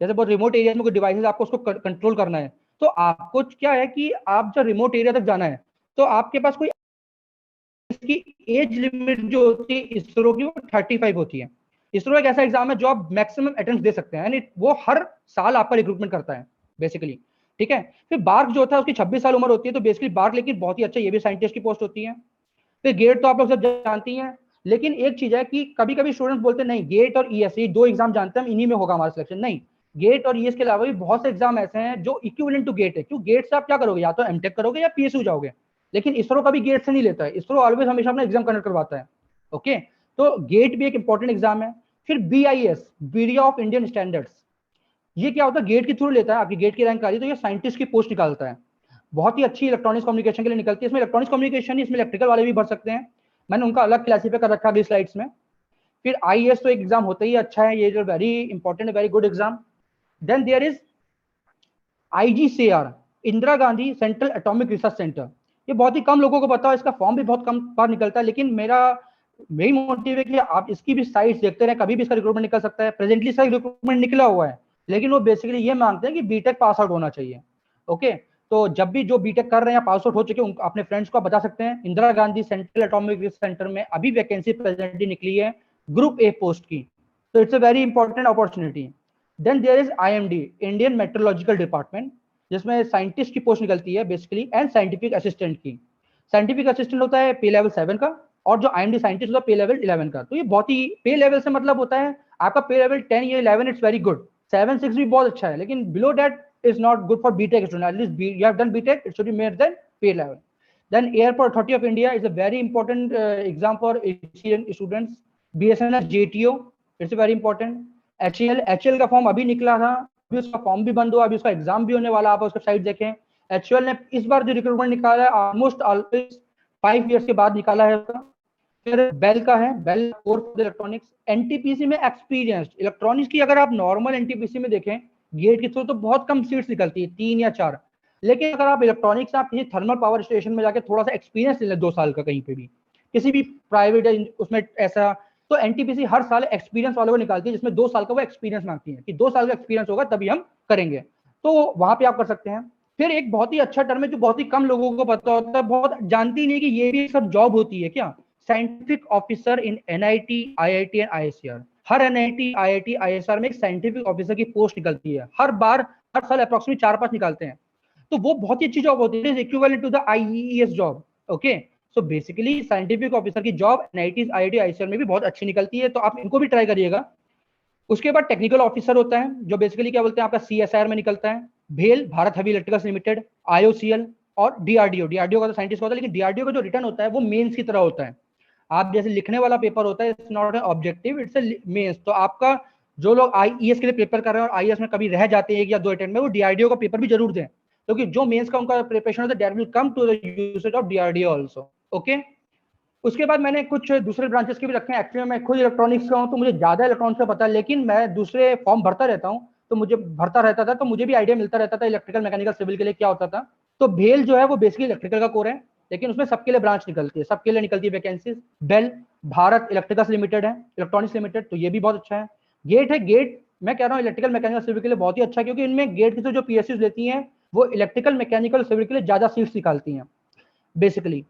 जैसे बहुत रिमोट एरिया में कोई डिवाइसेस आपको उसको कंट्रोल करना है, तो आपको क्या है कि आप जब रिमोट एरिया तक जाना है तो आपके पास कोई, इसकी एज लिमिट जो होती है इसरो की वो 35 होती है। इसरो एक ऐसा एग्जाम है जो आप मैक्सिमम अटेम्प्ट दे सकते हैं, यानी वो हर साल आपका रिक्रूटमेंट करता है बेसिकली। ठीक है। फिर बार्क जो होता है उसकी 26 साल उम्र होती है, तो बेसिकली बार्क लेकिन बहुत ही अच्छा, ये भी साइंटिस्ट की पोस्ट होती है। फिर गेट तो आप लोग सब जानती हैं, लेकिन एक चीज है कि कभी कभी स्टूडेंट्स बोलते हैं नहीं गेट और ईएस ये दो एग्जाम जानते हैं हम, इन्हीं में होगा हमारा सिलेक्शन। नहीं, गेट और ईएस के अलावा भी बहुत से एग्जाम ऐसे हैं जो इक्विवेलेंट टू गेट है। क्यों? गेट से आप क्या करोगे, या तो एमटेक करोगे या पीएसयू जाओगे, लेकिन इसरो कभी गेट से नहीं लेता है, इसरो ऑलवेज हमेशा अपना एग्जाम कंडक्ट करवाता है। ओके, तो गेट भी एक इंपॉर्टेंट एग्जाम है। फिर BIS, bureau of Indian standards, ये क्या होता है, गेट के थ्रू लेता है, आपकी गेट की रैंक आ रही है तो ये साइंटिस्ट की पोस्ट निकालता है, बहुत ही अच्छी इलेक्ट्रॉनिक्स कम्युनिकेशन के लिए निकलती है। इसमें इलेक्ट्रॉनिक्स कम्युनिकेशन नहीं, इसमें इलेक्ट्रिकल वाले भी भर सकते हैं, मैंने उनका अलग क्लासीफाई कर रखा है अगली स्लाइड्स में। फिर IAS तो एक एग्जाम होता ही अच्छा है, ये जो very important, very good exam. Then there is IGCR, Indira Gandhi Central Atomic Research Centre. ये बहुत ही कम लोगों को पता है, इसका फॉर्म भी बहुत कम बार निकलता है, लेकिन मेरी मोटिव है कि आप इसकी भी साइट्स देखते रहे, कभी भी इसका रिक्रूटमेंट निकल सकता है। प्रेजेंटली इसका रिक्रूटमेंट निकला हुआ है, लेकिन वो बेसिकली ये मांगते हैं कि बीटेक पास आउट होना चाहिए। ओके, तो जब भी जो बीटेक कर रहे हैं पास आउट हो चुके हैं अपने फ्रेंड्स को बता सकते हैं, Indira Gandhi Central Atomic Research centre में अभी वैकेंसी प्रेजेंटली निकली है ग्रुप ए पोस्ट की, तो it's a very important opportunity. Then there is IMD, Indian Metrological Department, जिसमें साइंटिस्ट की पोस्ट निकलती है बेसिकली, एंड साइंटिफिक असिस्टेंट की। साइंटिफिक असिस्टेंट होता है पे लेवल 7 का, और जो IMD साइंटिस्ट होता है पे लेवल 11 का। तो ये बहुत ही, पे लेवल से मतलब होता है आपका पे लेवल 10 या 11 इट्स वेरी गुड, 7 6 भी बहुत अच्छा है, लेकिन below that is not good for BTech student, at least you have done BTech it should be more than pay level. Then airport authority of India is a very important exam for Asian students. BSNL JTO, it's very important. HAL का फॉर्म अभी निकला था, अभी उसका फॉर्म भी बंद हुआ, अभी उसका एग्जाम भी होने वाला, आप उसका साइट देखें। HAL ने इस बार जो रिक्रूटमेंट निकाला है ऑलमोस्ट ऑलवेज 5 ईयर्स के बाद निकाला है उसका। फिर बेल का है, BEL core for electronics. NTPC में एक्सपीरियंस्ड इलेक्ट्रॉनिक्स की अगर आप नॉर्मल एनटीपीसी में देखें गेट के थ्रू तो बहुत कम सीट्स निकलती है, 3 या 4, लेकिन अगर आप इलेक्ट्रॉनिक्स आप किसी थर्मल पावर स्टेशन में जाके थोड़ा सा एक्सपीरियंस ले लें 2 साल का कहीं पे भी, किसी भी प्राइवेट उसमें ऐसा, तो एनटीपीसी हर साल एक्सपीरियंस वालों को निकालती है, जिसमें 2 साल का वो एक्सपीरियंस मांगती है कि 2 साल का एक्सपीरियंस होगा तभी हम करेंगे, तो वहां पे आप कर सकते हैं। फिर एक बहुत ही अच्छा टर्म है जो बहुत ही कम लोगों को पता होता है, बहुत जानती नहीं कि ये भी सब जॉब होती है क्या, scientific officer in NIT, IIT and ISR. Her NIT, IIT, ISR में एक साइंटिफिक ऑफिसर की पोस्ट निकलती है हर बार, हर साल अप्रोक्सीमेटली 4-5 निकालते हैं। तो वो बहुत ही अच्छी जॉब होती है, equivalent to the IES job. Okay, so basically scientific officer की जॉब एनआईटी, आईआईटी, आईएसआर में भी बहुत अच्छी निकलती है, तो आप इनको भी ट्राई करिएगा। उसके बाद टेक्निकल ऑफिसर होता है जो बेसिकली क्या बोलते हैं आपका सीएसआर में निकलता है। भेल, Bharat heavy electricals limited, IOCL और डीआरडीओ। डीआरडीओ का तो साइंटिस्ट होता है, लेकिन डीआरडीओ का जो रिटर्न होता है वो मेंस की तरह होता है। आप जैसे लिखने वाला पेपर होता है, it's not an objective, it's a mains. तो आपका जो लोग आईईएस के लिए प्रिपेयर कर रहे हैं और आईएएस में कभी रह जाते हैं एक या दो अटेम्प्ट में, वो डीआरडीओ का पेपर भी जरूर दें, क्योंकि जो मेंस का उनका प्रिपरेशन होता है that will come to the usage of DRDO also. Okay, उसके बाद मैंने कुछ दूसरे ब्रांचेस के भी रखे हैं। एक्चुअली मैं खुद इलेक्ट्रॉनिक्स का हूँ, तो मुझे ज्यादा इलेक्ट्रॉनिक्स का पता है, लेकिन मैं दूसरे फॉर्म भरता रहता हूँ, तो मुझे भरता रहता था, तो मुझे भी आइडिया मिलता रहता था इलेक्ट्रिकल, मैकेनिकल, सिविल के लिए क्या होता था। तो भेल जो है वो बेसिकली इलेक्ट्रिकल का कोर है, लेकिन उसमें सबके लिए ब्रांच निकलती है, सबके लिए निकलती है vacancies. BEL, Bharat Electricals Limited है, इलेक्ट्रॉनिक्स लिमिटेड, तो ये भी बहुत अच्छा है। गेट है, गेट मैं कह रहा हूँ इलेक्ट्रिकल, मैकेनिकल, सिविल के लिए बहुत ही अच्छा है, क्योंकि इनमें गेट की जो पीएसयूज लेती हैं वो इलेक्ट्रिकल, मैकेनिकल, सिविल के लिए ज्यादा सीट्स निकालती हैं बेसिकली।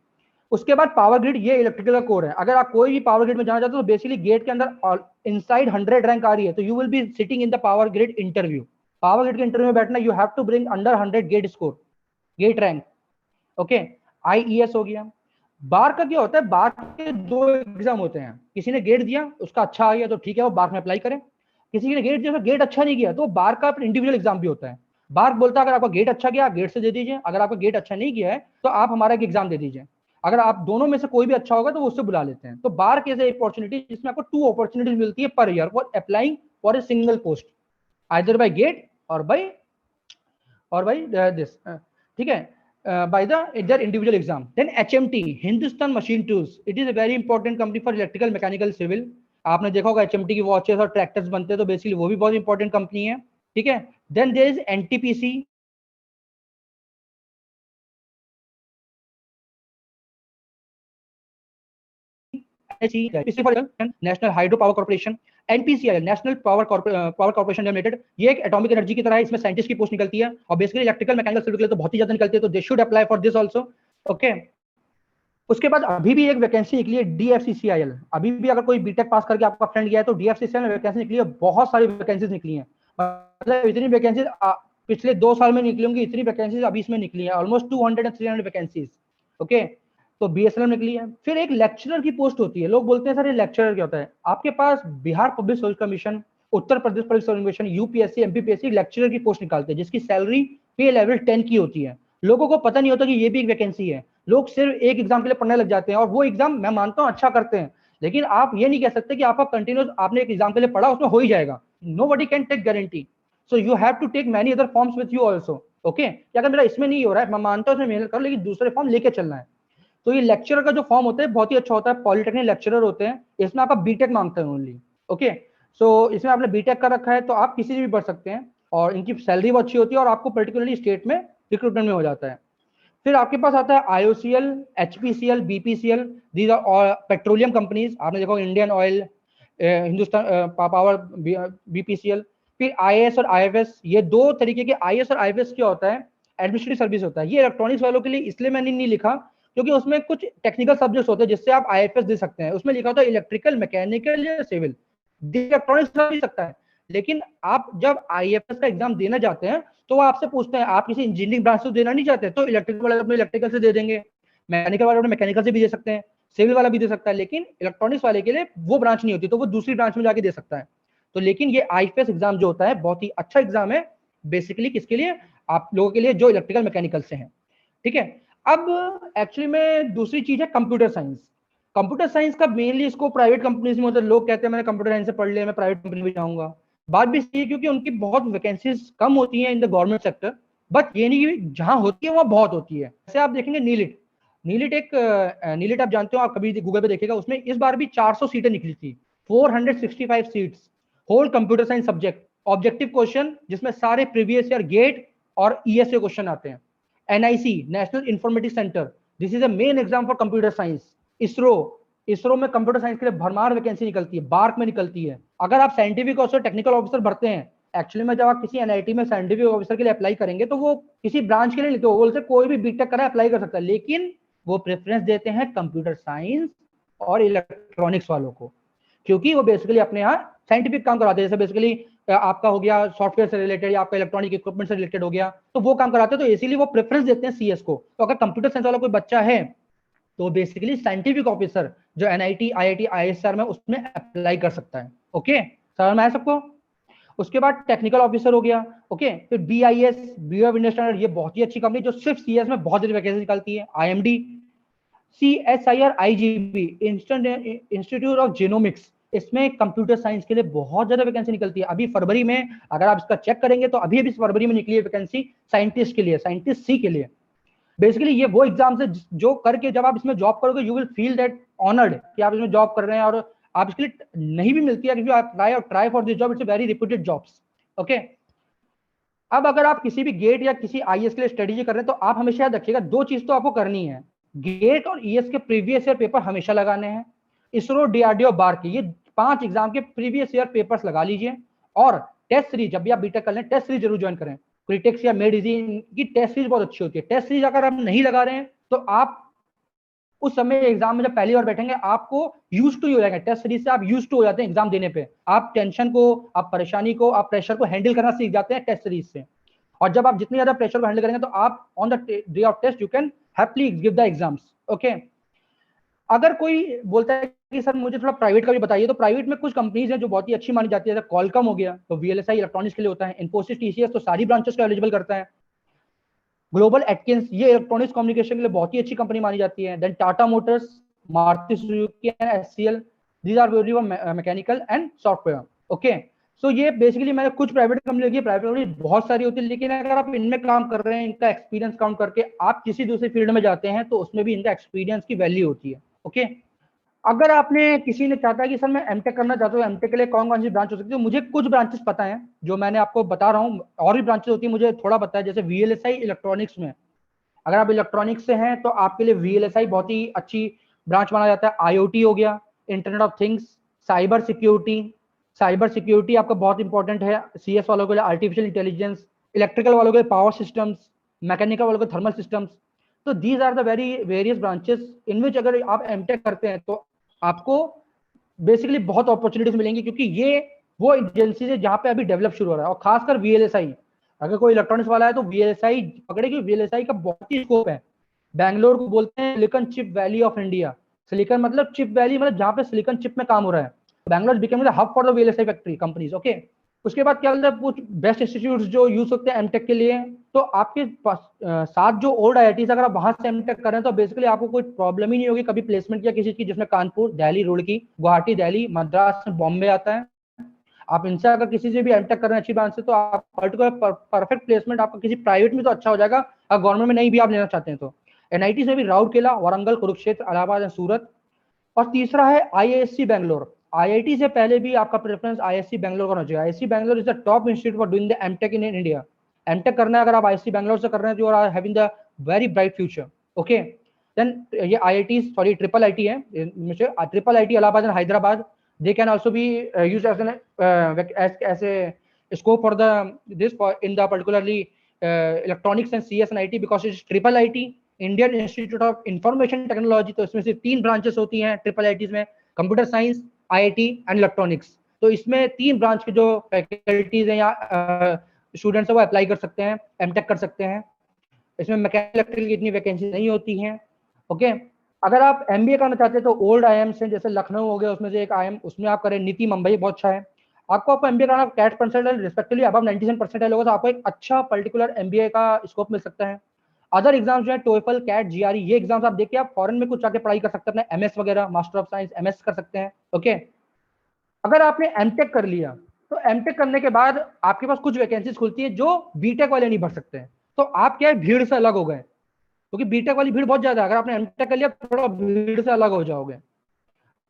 उसके बाद पावर ग्रिड, ये इलेक्ट्रिकल का कोर है। अगर आप कोई भी पावर ग्रिड में जाना चाहते हो तो बेसिकली गेट के अंदर इनसाइड 100 रैंक आ रही है, तो you will be sitting in the power grid interview. Power grid के इंटरव्यू में बैठना, you have to bring under 100 GATE score, GATE rank. Okay, IES हो गया। बार का क्या होता है, बार के दो एग्जाम होते हैं, किसी ने गेट दिया उसका अच्छा आ गया तो ठीक है, वो बार में अप्लाई करें। किसी ने गेट दिया, गेट अच्छा नहीं गया, तो बार का इंडिविजुअल एग्जाम भी होता है। बार बोलता है अगर आपका गेट अच्छा गया आप गेट से दे दीजिए, अगर आपका गेट अच्छा नहीं गया है तो आप हमारा एक एग्जाम दे दीजिए। अगर आप दोनों में से कोई भी अच्छा होगा तो वो उससे बुला लेते हैं। तो बार के एक अपॉर्चुनिटी जिसमें आपको 2 अपॉर्चुनिटीज मिलती है per year for applying for a single post, either by GATE और बाय दिस, ठीक है, by their individual exam. Then HMT, Hindustan Machine Tools, it is a very important company for electrical, mechanical, civil. आपने देखा होगा HMT की वॉचेस और ट्रैक्टर्स बनते हैं, तो बेसिकली वो भी बहुत इंपॉर्टेंट कंपनी है, ठीक है। Then there is NTPC, National Hydro Power Corporation, NPCI, National Power Corporation Limited, ये एक एटॉमिक एनर्जी की तरह है, इसमें साइंटिस्ट की पोस्ट निकलती है, और बेसिकली इलेक्ट्रिकल, मैकेनिकल, सिविल के लिए तो बहुत ही ज्यादा निकलती है, तो they should apply for this also. Okay, उसके बाद अभी भी एक वैकेंसी निकली है डीएफसीसीआईएल। अभी भी अगर कोई बीटेक पास करके आपका फ्रेंड गया है तो डीएफसीसीआईएल में वैकेंसी निकली है, बहुत सारी वैकेंसीज निकली हैं, मतलब इतनी वैकेंसीज पिछले 2 साल में निकली होंगी, इतनी वैकेंसीज अभी इसमें निकली है, ऑलमोस्ट 200 and 300 वैकेंसीज। ओके, तो बीएसएनएल निकली है। फिर एक लेक्चरर की पोस्ट होती है, लोग बोलते हैं सर ये लेक्चरर क्या होता है। आपके पास Bihar public service commission, Uttar Pradesh public service commission, UPSC, MPPSC lecturer की पोस्ट निकालते हैं, जिसकी सैलरी पे लेवल 10 की होती है। लोगों को पता नहीं होता कि ये भी एक वैकेंसी है, लोग सिर्फ एक एग्जाम के लिए पढ़ने लग जाते हैं, और वो एग्जाम मैं मानता हूँ अच्छा करते हैं, लेकिन आप ये नहीं कह सकते कि आपका कंटिन्यूस आपने एक एग्जाम के लिए पढ़ा उसमें हो ही जाएगा। Nobody can take guarantee, so you have to take many other forms with you also. Okay, कि अगर मेरा इसमें नहीं हो रहा है, मैं मानता हूँ इसमें मेहनत करो, लेकिन दूसरे फॉर्म लेके चलना है। तो ये लेक्चरर का जो फॉर्म होता है बहुत ही अच्छा होता है, पॉलिटेक्निक लेक्चरर होते हैं, इसमें आपका बीटेक मांगते हैं ओनली। ओके, सो इसमें आपने बीटेक कर रखा है तो आप किसी से भी पढ़ सकते हैं, और इनकी सैलरी बहुत अच्छी होती है, और आपको पर्टिकुलरली स्टेट में रिक्रूटमेंट में हो जाता है। फिर आपके पास आता है IOCL, HPCL, BPCL, these are petroleum companies. आपने देखा Indian Oil, Hindustan Power, BPCL. फिर आईएएस और आईएफएस, ये दो तरीके के। आईएएस और आईएफएस क्या होता है, एडमिनिस्ट्रेटिव सर्विस होता है। ये इलेक्ट्रॉनिक्स वालों के लिए इसलिए मैंने नहीं लिखा क्योंकि उसमें कुछ टेक्निकल सब्जेक्ट्स होते हैं जिससे आप आईएफएस दे सकते हैं। उसमें लिखा होता है इलेक्ट्रिकल, मैकेनिकल या सिविल, इलेक्ट्रॉनिक्स दे सकता है। लेकिन आप जब आईएफएस का एग्जाम देने जाते हैं तो वो आपसे पूछते हैं आप किसी इंजीनियरिंग ब्रांच से देना नहीं चाहते, तो इलेक्ट्रिकल वाले अपने इलेक्ट्रिकल से दे देंगे, मैकेनिकल वाले अपने मैकेनिकल से भी दे सकते हैं, सिविल वाला भी दे सकता है, लेकिन इलेक्ट्रॉनिक्स वाले के लिए वो ब्रांच नहीं होती, तो वो दूसरी ब्रांच में जाके दे सकता है। तो लेकिन ये आईएफएस एग्जाम जो होता है बहुत ही अच्छा एग्जाम है, बेसिकली किसके लिए, आप लोगों के लिए जो इलेक्ट्रिकल मैकेनिकल से हैं, ठीक है। अब एक्चुअली में दूसरी चीज है कंप्यूटर साइंस। कंप्यूटर साइंस का मेनली इसको प्राइवेट कंपनीज में होता है। लोग कहते हैं मैंने कंप्यूटर साइंस से पढ़ लिया, मैं प्राइवेट कंपनी में जाऊंगा। बात भी सही है क्योंकि उनकी बहुत वैकेंसीज कम होती हैं in the government sector, but ये नहीं कि जहां होती है वहां बहुत होती है। जैसे आप देखेंगे नीलिट, नीलिट आप जानते हो, आप कभी गूगल पे देखिएगा, उसमें इस बार भी 400 सीटें निकली थी, 465 seats, whole computer science subject, objective question जिसमें सारे प्रीवियस ईयर गेट और ईएसए क्वेश्चन आते हैं। NIC, National Informatics Centre, this is a main exam for computer science. ISRO में कंप्यूटर साइंस के लिए भरमार वैकेंसी निकलती है, बार्क में निकलती है। अगर आप साइंटिफिक और टेक्निकल ऑफिसर भरते हैं एक्चुअली में जब आप किसी एनआईटी में साइंटिफिक ऑफिसर के लिए अप्लाई करेंगे तो वो किसी ब्रांच के लिए नहीं, तो वो बोलते कोई भी बीटेक करा अप्लाई कर सकता है, लेकिन वो प्रेफरेंस देते हैं कंप्यूटर साइंस और इलेक्ट्रॉनिक्स वालों को, क्योंकि वो बेसिकली अपने यहाँ साइंटिफिक काम कराते हैं। जैसे बेसिकली आपका हो गया सॉफ्टवेयर से रिलेटेड या आपका इलेक्ट्रॉनिक इक्विपमेंट से रिलेटेड हो गया, तो वो काम कराते हैं, तो इसीलिए वो प्रेफरेंस देते हैं सीएस को। तो अगर कंप्यूटर साइंस वाला कोई बच्चा है तो बेसिकली साइंटिफिक ऑफिसर जो एनआईटी, आईआईटी, आईएसआर में उसमें अप्लाई कर सकता है। ओके, समझ में आया सबको? उसके बाद टेक्निकल ऑफिसर हो गया। ओके, फिर BIS, bureau of Indian standard, ये बहुत ही अच्छी कंपनी जो सिर्फ सीएस में बहुत सारी वैकेंसी निकालती है। IMD, CSIR, IGB, institute of genomics, इसमें कंप्यूटर साइंस के लिए बहुत ज्यादा वैकेंसी निकलती है। अभी फरवरी में अगर आप इसका चेक करेंगे तो अभी फरवरी में निकली है वैकेंसी साइंटिस्ट के लिए, साइंटिस्ट सी के लिए। बेसिकली ये वो एग्जाम्स है जो करके जब आप इसमें जॉब करोगे you will feel that honoured कि आप इसमें जॉब कर रहे हैं, और आप इसके लिए नहीं भी मिलती है क्योंकि आप try for this job, it's a very reputed jobs. Okay, अब अगर आप किसी भी गेट या किसी आईएएस के लिए स्ट्रेटेजी कर रहे हैं तो आप हमेशा याद रखिएगा दो चीज तो आपको करनी है, गेट और ईएस के प्रीवियस ईयर पेपर हमेशा लगाने हैं। इसरो, डीआरडीओ, बार के ये 5 एग्जाम के प्रीवियस ईयर पेपर्स लगा लीजिए, और टेस्ट सीरीज जब भी आप बीटेक कर लें टेस्ट सीरीज जरूर ज्वाइन करें। क्रिटेक्स या मेड इजी की टेस्ट सीरीज बहुत अच्छी होती है। टेस्ट सीरीज अगर आप नहीं लगा रहे हैं तो आप उस समय एग्जाम में जब पहली बार बैठेंगे आपको यूज टू हो जाएंगे, टेस्ट सीरीज से आप यूज टू हो जाते हैं एग्जाम देने पे। आप टेंशन को, आप परेशानी को, आप प्रेशर को हैंडल करना सीख जाते हैं टेस्ट सीरीज से। और जब आप जितनी ज्यादा प्रेशर को हैंडल करेंगे तो आप on the day of test you can happily give the exams. Okay, अगर कोई बोलता है कि सर मुझे थोड़ा प्राइवेट का भी बताइए, तो प्राइवेट में कुछ कंपनीज हैं जो बहुत ही अच्छी मानी जाती है, जैसे कॉलकम हो गया तो वीएलएसआई इलेक्ट्रॉनिक्स के लिए होता है, इन्फोसिस, टीसीएस तो सारी ब्रांचेस को एलिजिबल करता है, ग्लोबल एटकिंस ये इलेक्ट्रॉनिक्स कम्युनिकेशन के लिए बहुत ही अच्छी कंपनी मानी जाती है, then Tata Motors, Maruti Suzuki and HCL, these are very mechanical and software. Okay, so ये बेसिकली मैंने कुछ प्राइवेट कंपनी लगी है, प्राइवेट कंपनी बहुत सारी होती है, लेकिन अगर आप इनमें काम कर रहे हैं, इनका एक्सपीरियंस काउंट करके आप किसी दूसरी फील्ड में जाते हैं तो उसमें भी इनका एक्सपीरियंस की वैल्यू होती है। ओके, अगर आपने किसी ने चाहता है कि सर मैं एमटेक करना चाहता हूँ, एमटेक के लिए कौन कौन सी ब्रांच हो सकती है, मुझे कुछ ब्रांचेस पता है जो मैंने आपको बता रहा हूँ, और भी ब्रांचेस होती है मुझे थोड़ा पता है। जैसे वीएलएसआई इलेक्ट्रॉनिक्स में, अगर आप इलेक्ट्रॉनिक्स से हैं तो आपके लिए वीएलएसआई बहुत ही अच्छी ब्रांच माना जाता है। आईओटी हो गया, internet of things, cyber security, cyber security आपका बहुत इंपॉर्टेंट है सीएस वालों के लिए, आर्टिफिशियल इंटेलिजेंस, इलेक्ट्रिकल वालों के लिए पावर सिस्टम्स, मैकेनिकल वालों के थर्मल सिस्टम्स। तो these are the very various branches in which अगर आप एमटेक करते हैं तो आपको बेसिकली बहुत अपॉर्चुनिटीज मिलेंगी, क्योंकि ये वो एजेंसी है जहां पे अभी डेवलप शुरू हो रहा है। और खासकर वीएलएसआई, अगर कोई इलेक्ट्रॉनिक्स वाला है तो वीएलएसआई पकड़े, कि वीएलएसआई का बहुत ही स्कोप है। बैंगलोर को बोलते हैं silicon chip valley of India. Silicon मतलब चिप वैली, मतलब जहां पे सिलिकॉन चिप में काम हो रहा है। Bangalore becoming the hub for the VLSI factory companies. Okay, उसके बाद क्या मतलब कुछ बेस्ट इंस्टीट्यूट जो यूज होते हैं एमटेक के लिए, तो आपके पास 7 जो ओल्ड आईआईटीज, अगर आप वहां से एमटेक कर रहे हैं तो बेसिकली आपको कोई प्रॉब्लम ही नहीं होगी कभी प्लेसमेंट या किसी की, जिसमें कानपुर, दिल्ली, रुड़की, गुवाहाटी, दिल्ली, मद्रास, बॉम्बे आता है। आप इनसे अगर किसी से भी एमटेक कर रहे हैं अच्छी ब्रांच से, तो आप पर्टिकुलर परफेक्ट प्लेसमेंट आपका किसी प्राइवेट में तो अच्छा हो जाएगा, अगर गवर्नमेंट में नहीं भी आप लेना चाहते हैं तो। एनआईटी से भी राउरकेला, वारंगल, कुरुक्षेत्र, इलाहाबाद एंड सूरत। और तीसरा है आईआईएससी बैंगलोर। आईआईटी से पहले भी आपका प्रेफरेंस आईआईएससी बैंगलोर का होना चाहिए। IISc Bangalore is the top institute for doing the MTech in India. MTech करना है अगर आप आईआईएससी बैंगलोर से कर रहे हैं, तो you are having the very bright future. Okay, then ये आईआईटी, सॉरी ट्रिपल आईटी है, triple IT Allahabad and Hyderabad, they can also be used as an as a scope for the this for in the particularly electronics and CS and IT, because it's triple IT, Indian Institute of Information Technology। तो इसमें सिर्फ 3 ब्रांचेस होती हैं ट्रिपल आईटीज में, computer science, IIT and electronics. तो इसमें 3 ब्रांच के जो फैकल्टीज हैं या स्टूडेंट्स हैं वो अप्लाई कर सकते हैं, एमटेक कर सकते हैं। इसमें मैकेनिकल इलेक्ट्रिकल की इतनी वैकेंसी नहीं होती हैं। ओके, अगर आप एमबीए करना चाहते हैं तो ओल्ड आईएम्स हैं, जैसे लखनऊ हो गया, उसमें से एक आईएम, उसमें आप करें। नीति मुंबई बहुत अच्छा है। आपको एमबीए करना, कैट परसेंटाइल रिस्पेक्टिवली अबव 97% होगा तो आपको एक अच्छा पर्टिकुलर एमबीए का स्कोप मिल सकता है। अदर एग्जाम्स जो है टोएफल, कैट, जीआरई, ये एग्जाम्स आप देख के आप फॉरेन में कुछ जाके पढ़ाई कर सकते हैं, अपने एमएस वगैरह, मास्टर ऑफ साइंस, एमएस कर सकते हैं। ओके, अगर आपने एमटेक कर लिया तो एमटेक करने के बाद आपके पास कुछ वैकेंसीज खुलती है जो बीटेक वाले नहीं भर सकते हैं। तो आप क्या है, भीड़ से अलग हो गए, क्योंकि बीटेक वाली भीड़ बहुत ज्यादा है। अगर आपने एमटेक कर लिया थोड़ा भीड़ से अलग हो जाओगे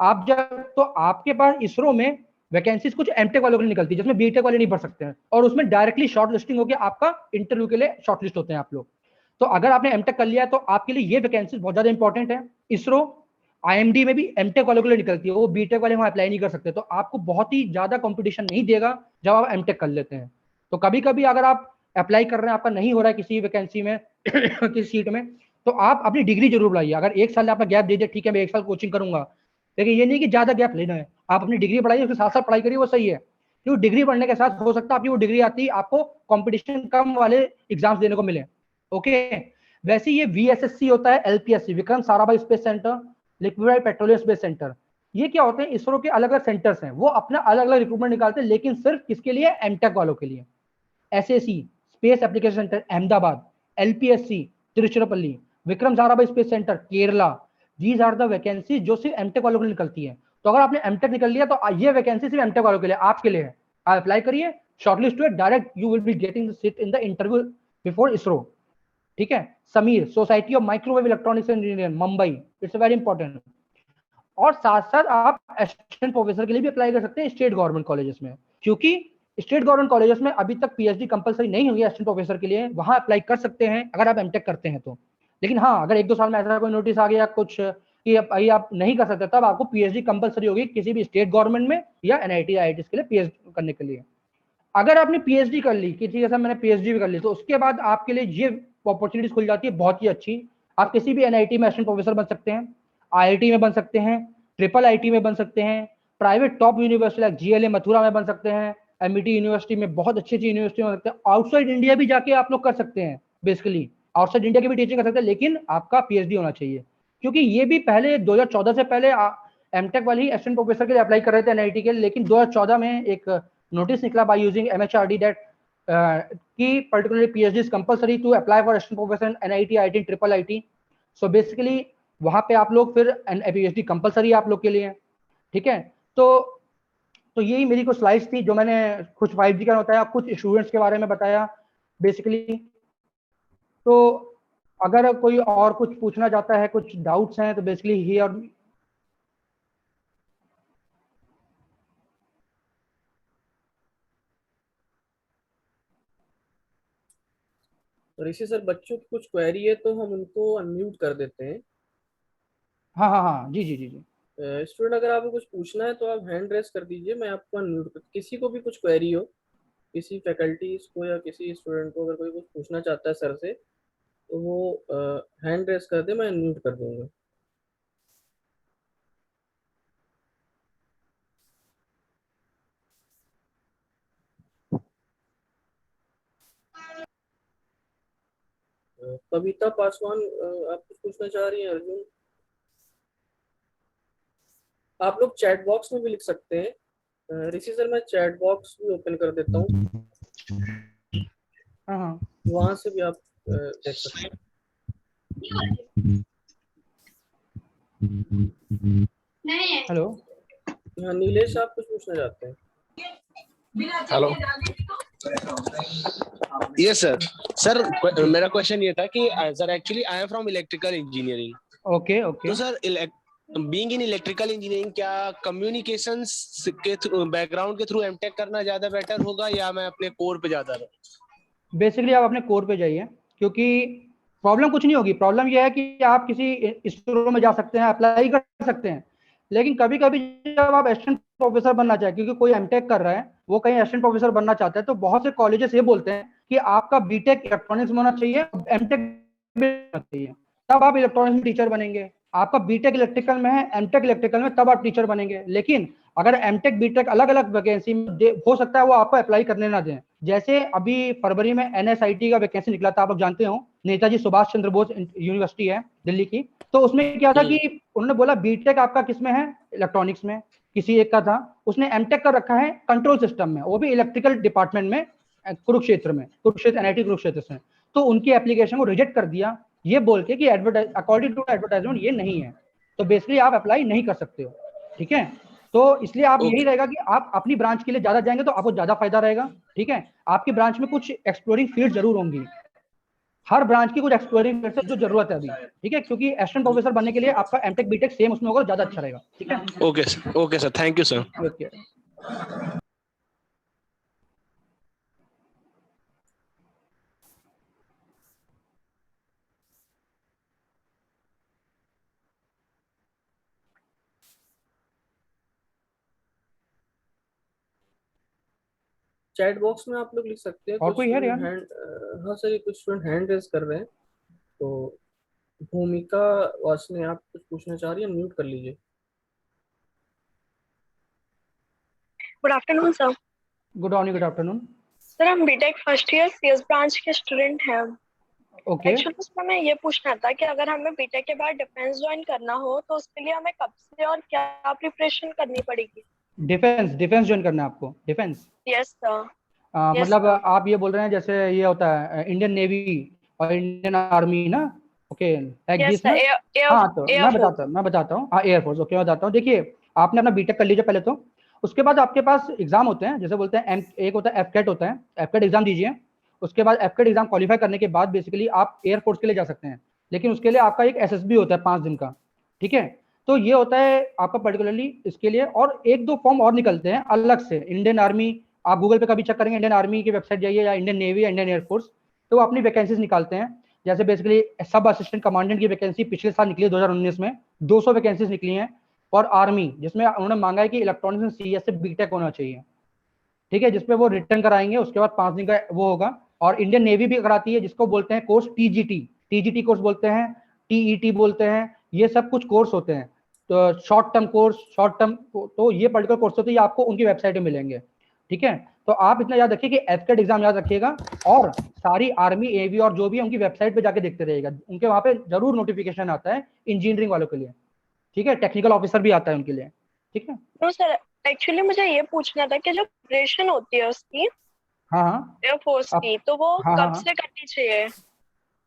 आप। जब तो आपके पास इसरो में वैकेंसीज कुछ एमटेक वालों के लिए निकलती है जिसमें बीटेक वाले नहीं भर सकते हैं, और उसमें डायरेक्टली शॉर्ट लिस्टिंग होकर आपका इंटरव्यू के लिए शॉर्ट होते हैं आप लोग। तो अगर आपने एमटेक कर लिया है तो आपके लिए ये वैकेंसीज बहुत ज्यादा इंपॉर्टेंट है। इसरो, IMD में भी एमटेक वालों के लिए निकलती है, वो बीटेक वाले वहाँ अप्लाई नहीं कर सकते। तो आपको बहुत ही ज्यादा कंपटीशन नहीं देगा जब आप एमटेक कर लेते हैं। तो कभी कभी अगर आप अप्लाई कर रहे हैं, आपका नहीं हो रहा है किसी वैकेंसी में किसी सीट में, तो आप अपनी डिग्री जरूर लाइए। अगर एक साल आपका गैप दे दिया, ठीक है मैं एक साल कोचिंग करूंगा, लेकिन ये नहीं कि ज्यादा गैप लेना है। आप अपनी डिग्री बढ़ाइए, उसके साथ साथ पढ़ाई करिए, वो सही है। क्योंकि डिग्री बढ़ने के साथ हो सकता है आपकी वो डिग्री आती आपको कंपटीशन कम वाले एग्जाम्स देने को मिले। ओके, वैसे ये VSSC होता है, LPSC Vikram Sarabhai space centre, liquid petroleum space centre, ये क्या होते हैं, इसरो के अलग अलग सेंटर्स हैं, वो अपना अलग अलग रिक्रूटमेंट निकालते हैं, लेकिन सिर्फ किसके लिए, एमटेक वालों के लिए। SAC space application centre Ahmedabad, LPSC Tiruchirappalli, Vikram Sarabhai space centre Kerala, these are the vacancy जो सिर्फ एमटेक वालों के लिए निकलती है। तो अगर आपने एमटेक निकल लिया तो ये वैकेंसी सिर्फ एमटेक वालों के लिए, आपके लिए है। आप अप्लाई करिए, शॉर्टलिस्ट हुए, direct you will be getting the seat in the interview before ISRO. ठीक है। Sameer society of microwave electronics engineer Mumbai, it's very important. और साथ साथ आप असिस्टेंट प्रोफेसर के लिए भी अप्लाई कर सकते हैं स्टेट गवर्नमेंट कॉलेजेस में, क्योंकि स्टेट गवर्नमेंट कॉलेजेस में अभी तक PhD कंपलसरी नहीं हुई है असिस्टेंट प्रोफेसर के लिए, वहां अप्लाई कर सकते हैं अगर आप एमटेक करते हैं तो। लेकिन हाँ, अगर 1-2 साल में ऐसा कोई नोटिस आ गया कुछ कि भाई आप नहीं कर सकते, तब आपको PhD कंपलसरी होगी किसी भी स्टेट गवर्नमेंट में या NIT IIT के लिए PhD करने के लिए। अगर आपने PhD कर ली, कि जैसा मैंने PhD भी कर ली, तो उसके बाद आपके लिए ये अपॉर्चुनिटीज खुल जाती है बहुत ही अच्छी। आप किसी भी NIT में असिस्टेंट प्रोफेसर बन सकते हैं, IIT में बन सकते हैं, IIIT में बन सकते हैं, private top university like GLA Mathura में बन सकते हैं, MIT यूनिवर्सिटी में, बहुत अच्छी अच्छी यूनिवर्सिटी में बन सकते हैं। आउटसाइड इंडिया भी जाके आप लोग कर सकते हैं, बेसिकली आउटसाइड इंडिया की भी टीचिंग कर सकते हैं, लेकिन आपका PhD होना चाहिए। क्योंकि ये भी पहले 2014 से पहले एमटेक वाले ही असिस्टेंट प्रोफेसर के लिए अप्लाई कर रहे थे NIT के लिए, लेकिन 2014 में एक नोटिस निकला बाय यूजिंग MHRD दैट कि particularly PhD is compulsory to apply for assistant professor NIT IIT IIIT। So basically वहां पे आप लोग फिर PhD कंपलसरी आप लोग के लिए। ठीक है। तो तो यही मेरी कुछ स्लाइड्स थी जो मैंने कुछ 5G का बताया, कुछ स्टूडेंट्स के बारे में बताया बेसिकली। तो अगर कोई और कुछ पूछना चाहता है, कुछ डाउट्स हैं, तो बेसिकली ही और ऋषि सर, बच्चों की कुछ क्वेरी है तो हम उनको अनम्यूट कर देते हैं। हाँ हाँ हाँ, जी जी जी जी। स्टूडेंट, अगर आपको कुछ पूछना है तो आप हैंड रेस कर दीजिए, मैं आपको अनम्यूट कर, किसी को भी कुछ क्वेरी हो, किसी फैकल्टीज को या किसी स्टूडेंट को अगर कोई कुछ पूछना चाहता है सर से, तो वो हैंड रेस कर दे, मैं अनम्यूट कर दूंगा। कविता पासवान, आप कुछ पूछना चाह रही हैं? अर्जुन, आप लोग चैट बॉक्स में भी लिख सकते हैं। ऋषि सर, मैं चैट बॉक्स भी ओपन कर देता हूँ, हाँ हाँ। वहां से भी आप देख सकते हैं। हेलो। हाँ नीलेश, आप कुछ पूछना चाहते हैं? हेलो। Yes sir. सर मेरा क्वेश्चन ये था कि sir actually I am from electrical engineering. Okay okay. तो sir being in electrical engineering, क्या कम्युनिकेशंस के थ्रू, बैकग्राउंड के थ्रू एमटेक करना ज्यादा बेटर होगा या मैं अपने कोर पे ज्यादा रहूं? बेसिकली आप अपने कोर पे जाइए, क्योंकि प्रॉब्लम कुछ नहीं होगी। प्रॉब्लम यह है कि आप किसी इसरो में जा सकते हैं, अप्लाई कर सकते हैं, लेकिन कभी कभी जब आप असिस्टेंट प्रोफेसर बनना चाहे, क्योंकि कोई एमटेक कर रहा है, वो कहीं असिस्टेंट प्रोफेसर बनना चाहता है, तो बहुत से कॉलेजेस ये बोलते हैं कि आपका बीटेक इलेक्ट्रॉनिक्स में होना चाहिए, एमटेक में होना चाहिए, तब आप इलेक्ट्रॉनिक्स में टीचर बनेंगे। आपका बीटेक इलेक्ट्रिकल में है, एमटेक इलेक्ट्रिकल में, तब आप टीचर बनेंगे। लेकिन अगर एमटेक बीटेक अलग अलग वैकेंसी में हो सकता है वो आपको अप्लाई करने ना दें। जैसे अभी फरवरी में NSIT का वैकेंसी निकला था, आप लोग जानते हो, नेताजी सुभाष चंद्र बोस यूनिवर्सिटी है दिल्ली की। तो उसमें क्या था कि उन्होंने बोला बीटेक आपका किस में है, इलेक्ट्रॉनिक्स में, किसी एक का था। उसने एमटेक कर रखा है कंट्रोल सिस्टम में, वो भी इलेक्ट्रिकल डिपार्टमेंट में, कुरुक्षेत्र में, कुरुक्षेत्र NIT कुरुक्षेत्र से। तो उनकी एप्लीकेशन को रिजेक्ट कर दिया, ये बोल के कि अकॉर्डिंग टू एडवर्टाइजमेंट ये नहीं है। तो बेसिकली आप अप्लाई नहीं कर सकते हो। ठीक है। तो इसलिए आप यही रहेगा कि आप अपनी ब्रांच के लिए ज्यादा जाएंगे तो आपको ज्यादा फायदा रहेगा। ठीक है। आपकी ब्रांच में कुछ एक्सप्लोरिंग फील्ड जरूर होंगी, हर ब्रांच की कुछ एक्सप्लोरिंग फील्ड जो जरूरत है अभी। ठीक है। क्योंकि असिस्टेंट प्रोफेसर बनने के लिए आपका एमटेक बीटेक सेम उसमें होगा, ज्यादा अच्छा रहेगा। ठीक है। Okay sir, thank you sir. Okay. Chat box में आप लोग लिख सकते हैं। और कुछ कोई है स्टूडेंट रियान? हैंड, हाँ सर, ये कुछ स्टूडेंट हैंड रेज कर रहे हैं। तो भूमिका वासने, आप कुछ पूछना चाह रही हैं? म्यूट कर लीजिए। Good afternoon sir. Good morning, good afternoon. Sir हम B Tech first year CS branch के स्टूडेंट हैं। ओके। एक्चुअली सर मैं ये पूछना था कि अगर हमें बीटेक के बाद डिफेंस ज्वाइन करना हो तो उसके लिए हमें कब से और क्या प्रिपरेशन करनी पड़ेगी? डिफेंस डिफेंस ज्वाइन करना है आपको? Defence yes sir. यस मतलब सर। आप ये बोल रहे हैं जैसे ये होता है इंडियन नेवी और इंडियन आर्मी ना? Okay, like yes this sir. ना? हाँ, तो एयरफोर्स। मैं बताता हूँ। हाँ, एयरफोर्स। ओके, मैं बताता हूँ। देखिए, आपने अपना बीटेक कर लीजिए पहले तो। उसके बाद आपके पास एग्जाम होते हैं, जैसे बोलते हैं एक होता है एफकेट होता है। एफकेट एग्जाम दीजिए। उसके बाद एफकेट एग्जाम क्वालिफाई करने के बाद बेसिकली आप एयरफोर्स के लिए जा सकते हैं। लेकिन उसके लिए आपका एक एसएसबी होता है 5 दिन का। ठीक है? तो ये होता है आपका पर्टिकुलरली इसके लिए। और एक दो फॉर्म और निकलते हैं अलग से। इंडियन आर्मी, आप गूगल पे कभी चेक करेंगे, इंडियन आर्मी की वेबसाइट जाइए, या इंडियन नेवी या इंडियन एयरफोर्स, तो वो अपनी वैकेंसीज निकालते हैं। जैसे बेसिकली सब असिस्टेंट कमांडेंट की वैकेंसी पिछले साल निकली है 2019 में, 200 वैकेंसीज निकली हैं। और आर्मी, जिसमें उन्होंने मांगा है कि इलेक्ट्रॉनिक्स एंड सीएस से बीटेक होना चाहिए। ठीक है? जिसपे वो रिटर्न कराएंगे, उसके बाद 5 दिन का वो होगा। और इंडियन नेवी भी कराती है, जिसको बोलते हैं कोर्स टीजीटी। टीजीटी कोर्स बोलते हैं, टीईटी बोलते हैं। ये सब कुछ कोर्स होते हैं, तो short term course, short term. तो ये पर्टिकुलर कोर्स होते हैं, ये आपको उनकी वेबसाइट में मिलेंगे। ठीक है? तो आप इतना याद रखिए कि एफकेट एग्जाम याद रखिएगा, और सारी आर्मी, एवी और जो भी है उनकी वेबसाइट पे जाके देखते रहिएगा। उनके वहां पे जरूर नोटिफिकेशन आता है इंजीनियरिंग वालों के लिए। ठीक है? टेक्निकल ऑफिसर भी आता है उनके लिए। ठीक है? तो सर एक्चुअली मुझे ये पूछना था कि जो प्रिपरेशन होती है उसकी, हाँ हाँ। एयरफोर्स आप की, तो वो हाँ हाँ कब हाँ। से करनी चाहिए?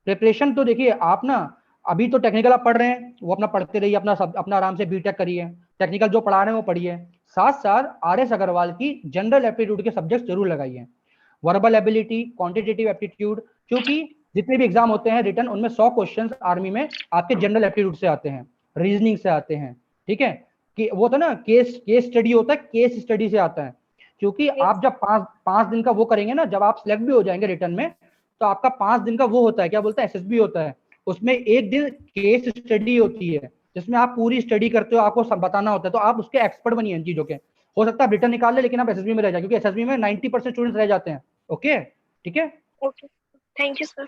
प्रिपरेशन तो देखिए आप ना, अभी तो टेक्निकल आप पढ़ रहे हैं, वो अपना पढ़ते रहिए, अपना सब अपना आराम से बीटेक करिए। टेक्निकल जो पढ़ा रहे हैं वो पढ़िए। साथ साथ आरएस अग्रवाल की जनरल एप्टीट्यूड के सब्जेक्ट जरूर लगाइए। वर्बल एबिलिटी, क्वांटिटेटिव एप्टीट्यूड, क्योंकि जितने भी एग्जाम होते हैं रिटर्न, उनमें 100 क्वेश्चन आर्मी में आपके जनरल एप्टीट्यूड से आते हैं, रीजनिंग से आते हैं। ठीक है? कि वो तो ना केस केस स्टडी होता है, केस स्टडी से आता है। क्योंकि आप जब 5 दिन का वो करेंगे ना, जब आप सिलेक्ट भी हो जाएंगे रिटर्न में, तो आपका 5 दिन का वो होता है, क्या बोलते हैं, एसएसबी होता है। उसमें एक दिन केस स्टडी होती है, जिसमें आप पूरी स्टडी करते हो, आपको सब बताना होता है। तो आप उसके एक्सपर्ट बनिए इन चीजों के। हो सकता है आप रिटर्न निकाल ले, लेकिन आप एसएसबी में रह जाए, क्योंकि एसएसबी में 90% स्टूडेंट्स रह जाते हैं। ओके? ठीक है? Okay, thank you sir.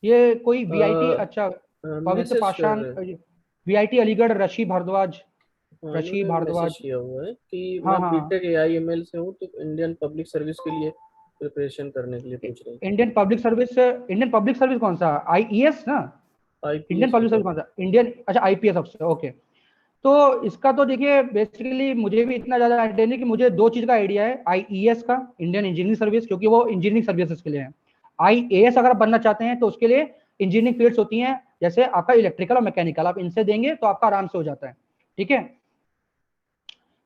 ये कोई वीआईटी, अच्छा, पवित्र मैसेज कर पाषाण, रहे हैं। वीआईटी अलीगढ़, ऋषि भारद्वाज। हाँ, ऋषि इन्होंने मैसेज भारद्वाज। किया हुआ है कि हाँ मैं हाँ। बीटेक AIML से हूँ, तो इंडियन पब्लिक सर्विस के लिए प्रिपरेशन करने के लिए पूछ रहे थे। इंडियन पब्लिक सर्विस कौन सा? आईईएस ना? इंडियन IPS की पब्लिक सर्विस कौन पब्लिक। सा? इंडियन, अच्छा, आईपीएस अफसर। ओके। तो इसका तो देखिए बेसिकली मुझे भी इतना ज्यादा आइडिया नहीं, कि मुझे दो चीज का आइडिया है। आईईएस का, इंडियन इंजीनियरिंग सर्विस, क्योंकि वो इंजीनियरिंग सर्विसेज के लिए है। आईएएस अगर आप बनना चाहते हैं तो उसके लिए इंजीनियरिंग फील्ड्स होती हैं, जैसे आपका इलेक्ट्रिकल और मैकेनिकल, आप इनसे देंगे तो आपका आराम से हो जाता है। ठीक है?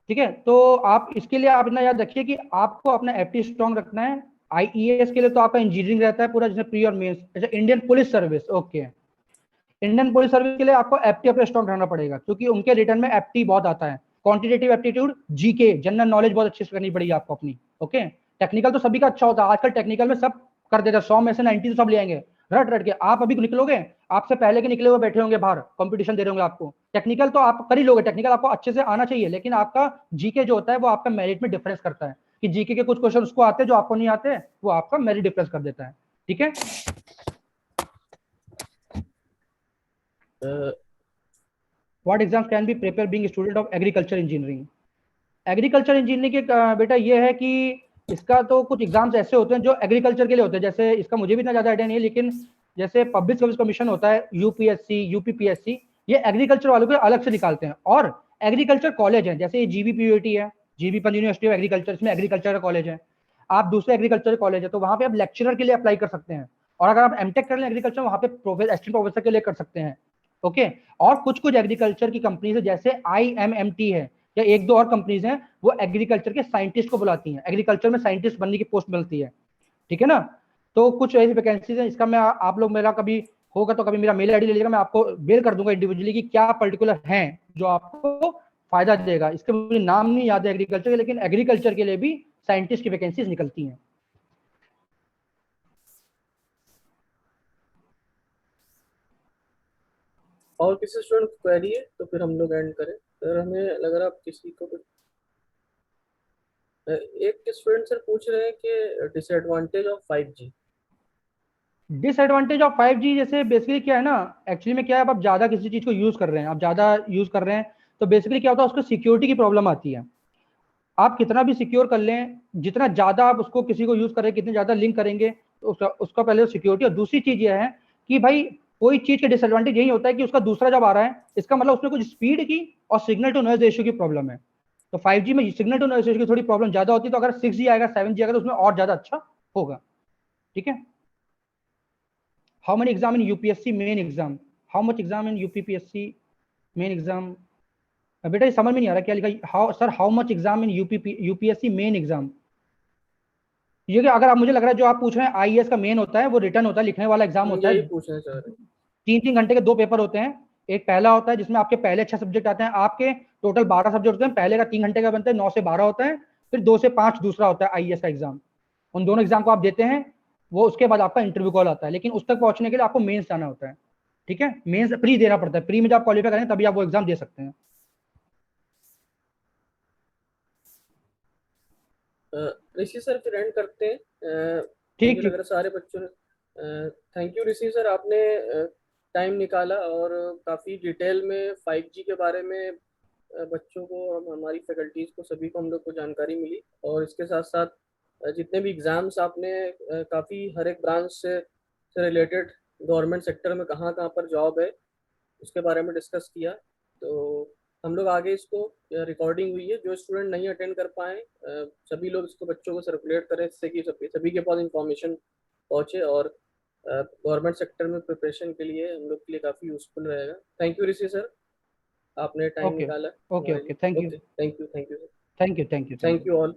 ठीक है? तो आप इसके लिए आप इतना याद रखिए कि आपको अपना एप्टी स्ट्रॉन्ग रखना है। आईईएस के लिए तो आपका इंजीनियरिंग रहता है पूरा, जैसे प्री और मेंस। अच्छा, Indian police service, okay. Indian police service के लिए आपको एप्टी अपना स्ट्रॉन्ग रहना पड़ेगा, क्योंकि उनके रिटर्न में एप्टी बहुत आता है। Quantitative aptitude, GK, general knowledge बहुत अच्छे से करनी पड़ेगी आपको अपनी। ओके? टेक्निकल तो सभी का अच्छा होता है, आजकल टेक्निकल में सब कर देते हैं, 100 में से 90 तो सब ले आएंगे रट रट के। आप अभी निकलोगे, आपसे पहले के निकले हुए बैठे होंगे बाहर, कंपटीशन दे रहे होंगे आपको। टेक्निकल तो आप कर ही लोगे, टेक्निकल आपको अच्छे से आना चाहिए, लेकिन आपका जीके जो होता है वो आपका मेरिट में डिफरेंस करता है, कि जीके के कुछ क्वेश्चन उसको आते हैं जो आपको नहीं आते, वो आपका मेरिट डिफरेंस कर देता है। ठीक है? What exams can be prepare being student of agriculture engineering? Agriculture engineering के बेटा ये है कि इसका तो कुछ एग्जाम्स ऐसे होते हैं जो एग्रीकल्चर के लिए होते हैं। जैसे इसका मुझे भी इतना ज्यादा आइडिया नहीं है, लेकिन जैसे पब्लिक सर्विस कमीशन होता है, यूपीएससी, यूपीपीएससी, ये एग्रीकल्चर वालों के अलग से निकालते हैं। और एग्रीकल्चर कॉलेज है, जैसे ये जीबीपीयूटी है, GB Punjab university of agriculture, इसमें एग्रीकल्चर का कॉलेज है। आप दूसरे एग्रीकल्चर कॉलेज है, तो वहां पे आप लेक्चरर के लिए अप्लाई कर सकते हैं। और अगर आप एमटेक कर लें एग्रीकल्चर, वहां पे असिस्टेंट प्रोफेसर के लिए कर सकते हैं। ओके? और कुछ कुछ एग्रीकल्चर की कंपनीज है, जैसे आईएमएमटी है, या एक दो और कंपनीज हैं, वो एग्रीकल्चर के साइंटिस्ट को बुलाती हैं, एग्रीकल्चर में साइंटिस्ट बनने की पोस्ट मिलती है। ठीक है ना? तो कुछ ऐसी वैकेंसीज है, इसका मैं आप लोग मेरा कभी होगा तो कभी मेरा मेल आईडी ले लीजिएगा, मैं आपको मेल कर दूंगा इंडिविजुअली कि क्या पर्टिकुलर है जो आपको फायदा देगा। इसके मुझे नाम नहीं याद है एग्रीकल्चर के, लेकिन एग्रीकल्चर के लिए भी साइंटिस्ट की वैकेंसीज निकलती हैं। और किसी स्टूडेंट को क्वेरी है तो फिर हम लोग एंड करें। अगर हमें लग रहा आप किसी को कुछ एक स्टूडेंट सर पूछ रहे हैं कि disadvantage of 5G। Disadvantage of 5G जैसे बेसिकली क्या है ना, एक्चुअली में क्या है, अब आप ज्यादा किसी चीज को यूज कर रहे हैं, आप ज्यादा यूज कर रहे हैं, तो बेसिकली क्या होता है, उसको सिक्योरिटी की प्रॉब्लम आती है। आप कितना भी सिक्योर कर लें, जितना ज्यादा आप उसको किसी को यूज करें, कितने ज्यादा लिंक करेंगे, तो उसका पहले सिक्योरिटी। और दूसरी चीज यह है कि भाई कोई चीज का डिसएडवांटेज यही होता है कि उसका दूसरा जब आ रहा है, इसका मतलब उसमें कुछ स्पीड की और सिग्नल टू नॉइज रेशियो की प्रॉब्लम है। तो 5G में सिग्नल टू नॉइज रेशियो की थोड़ी प्रॉब्लम ज्यादा होती है, तो अगर 6G आएगा 7G आएगा तो उसमें और ज्यादा अच्छा होगा। ठीक है। How many exam in UPSC main exam, how much exam in UPPSC main exam. बेटा ये समझ में नहीं आ रहा क्या लिखा, how sir how much exam in UPSC main exam. ये कि अगर आप, मुझे लग रहा है जो आप पूछ रहे हैं आईएएस का मेन होता है, वो रिटर्न होता है, लिखने वाला एग्जाम होता यही है। पूछना चाह रहे हैं। 3-3 घंटे के 2 पेपर होते हैं। एक पहला होता है जिसमें आपके पहले 6 सब्जेक्ट आते हैं, आपके टोटल 12 सब्जेक्ट होते हैं, पहले का 3 घंटे का बनता है, 9 से 12 होता है, फिर 2 से 5 दूसरा होता है आईएएस का एग्जाम। उन दोनों एग्जाम को आप देते हैं, वो उसके बाद आपका इंटरव्यू कॉल आता है, लेकिन उस तक पहुंचने के लिए आपको मेंस जाना होता है। ठीक है, मेंस प्री देना पड़ता है, प्री में जब आप क्वालिफाई करें तभी आप वो एग्जाम दे सकते हैं। ऋषि सर फिर एंड करते हैं। ठीक मुझे लग ठीक। रहा है सारे बच्चों ने, थैंक यू ऋषि सर, आपने टाइम निकाला और काफ़ी डिटेल में 5G के बारे में बच्चों को, हमारी फैकल्टीज़ को, सभी को, हम लोग को जानकारी मिली। और इसके साथ साथ जितने भी एग्ज़ाम्स आपने काफ़ी हर एक ब्रांच से रिलेटेड गवर्नमेंट सेक्टर में कहाँ कहाँ पर जॉब है उसके बारे में डिस्कस किया। तो हम लोग आगे इसको, रिकॉर्डिंग हुई है, जो स्टूडेंट नहीं अटेंड कर पाए सभी लोग इसको, बच्चों को सर्कुलेट करें, जिससे कि सभी के पास इंफॉर्मेशन पहुंचे और गवर्नमेंट सेक्टर में प्रिपरेशन के लिए हम लोग के लिए काफ़ी यूजफुल रहेगा। थैंक यू ऋषि सर, आपने टाइम ओके निकाला ओके हमारे ओके, लिए। Thank you okay, thank you sir, thank you thank you thank you all.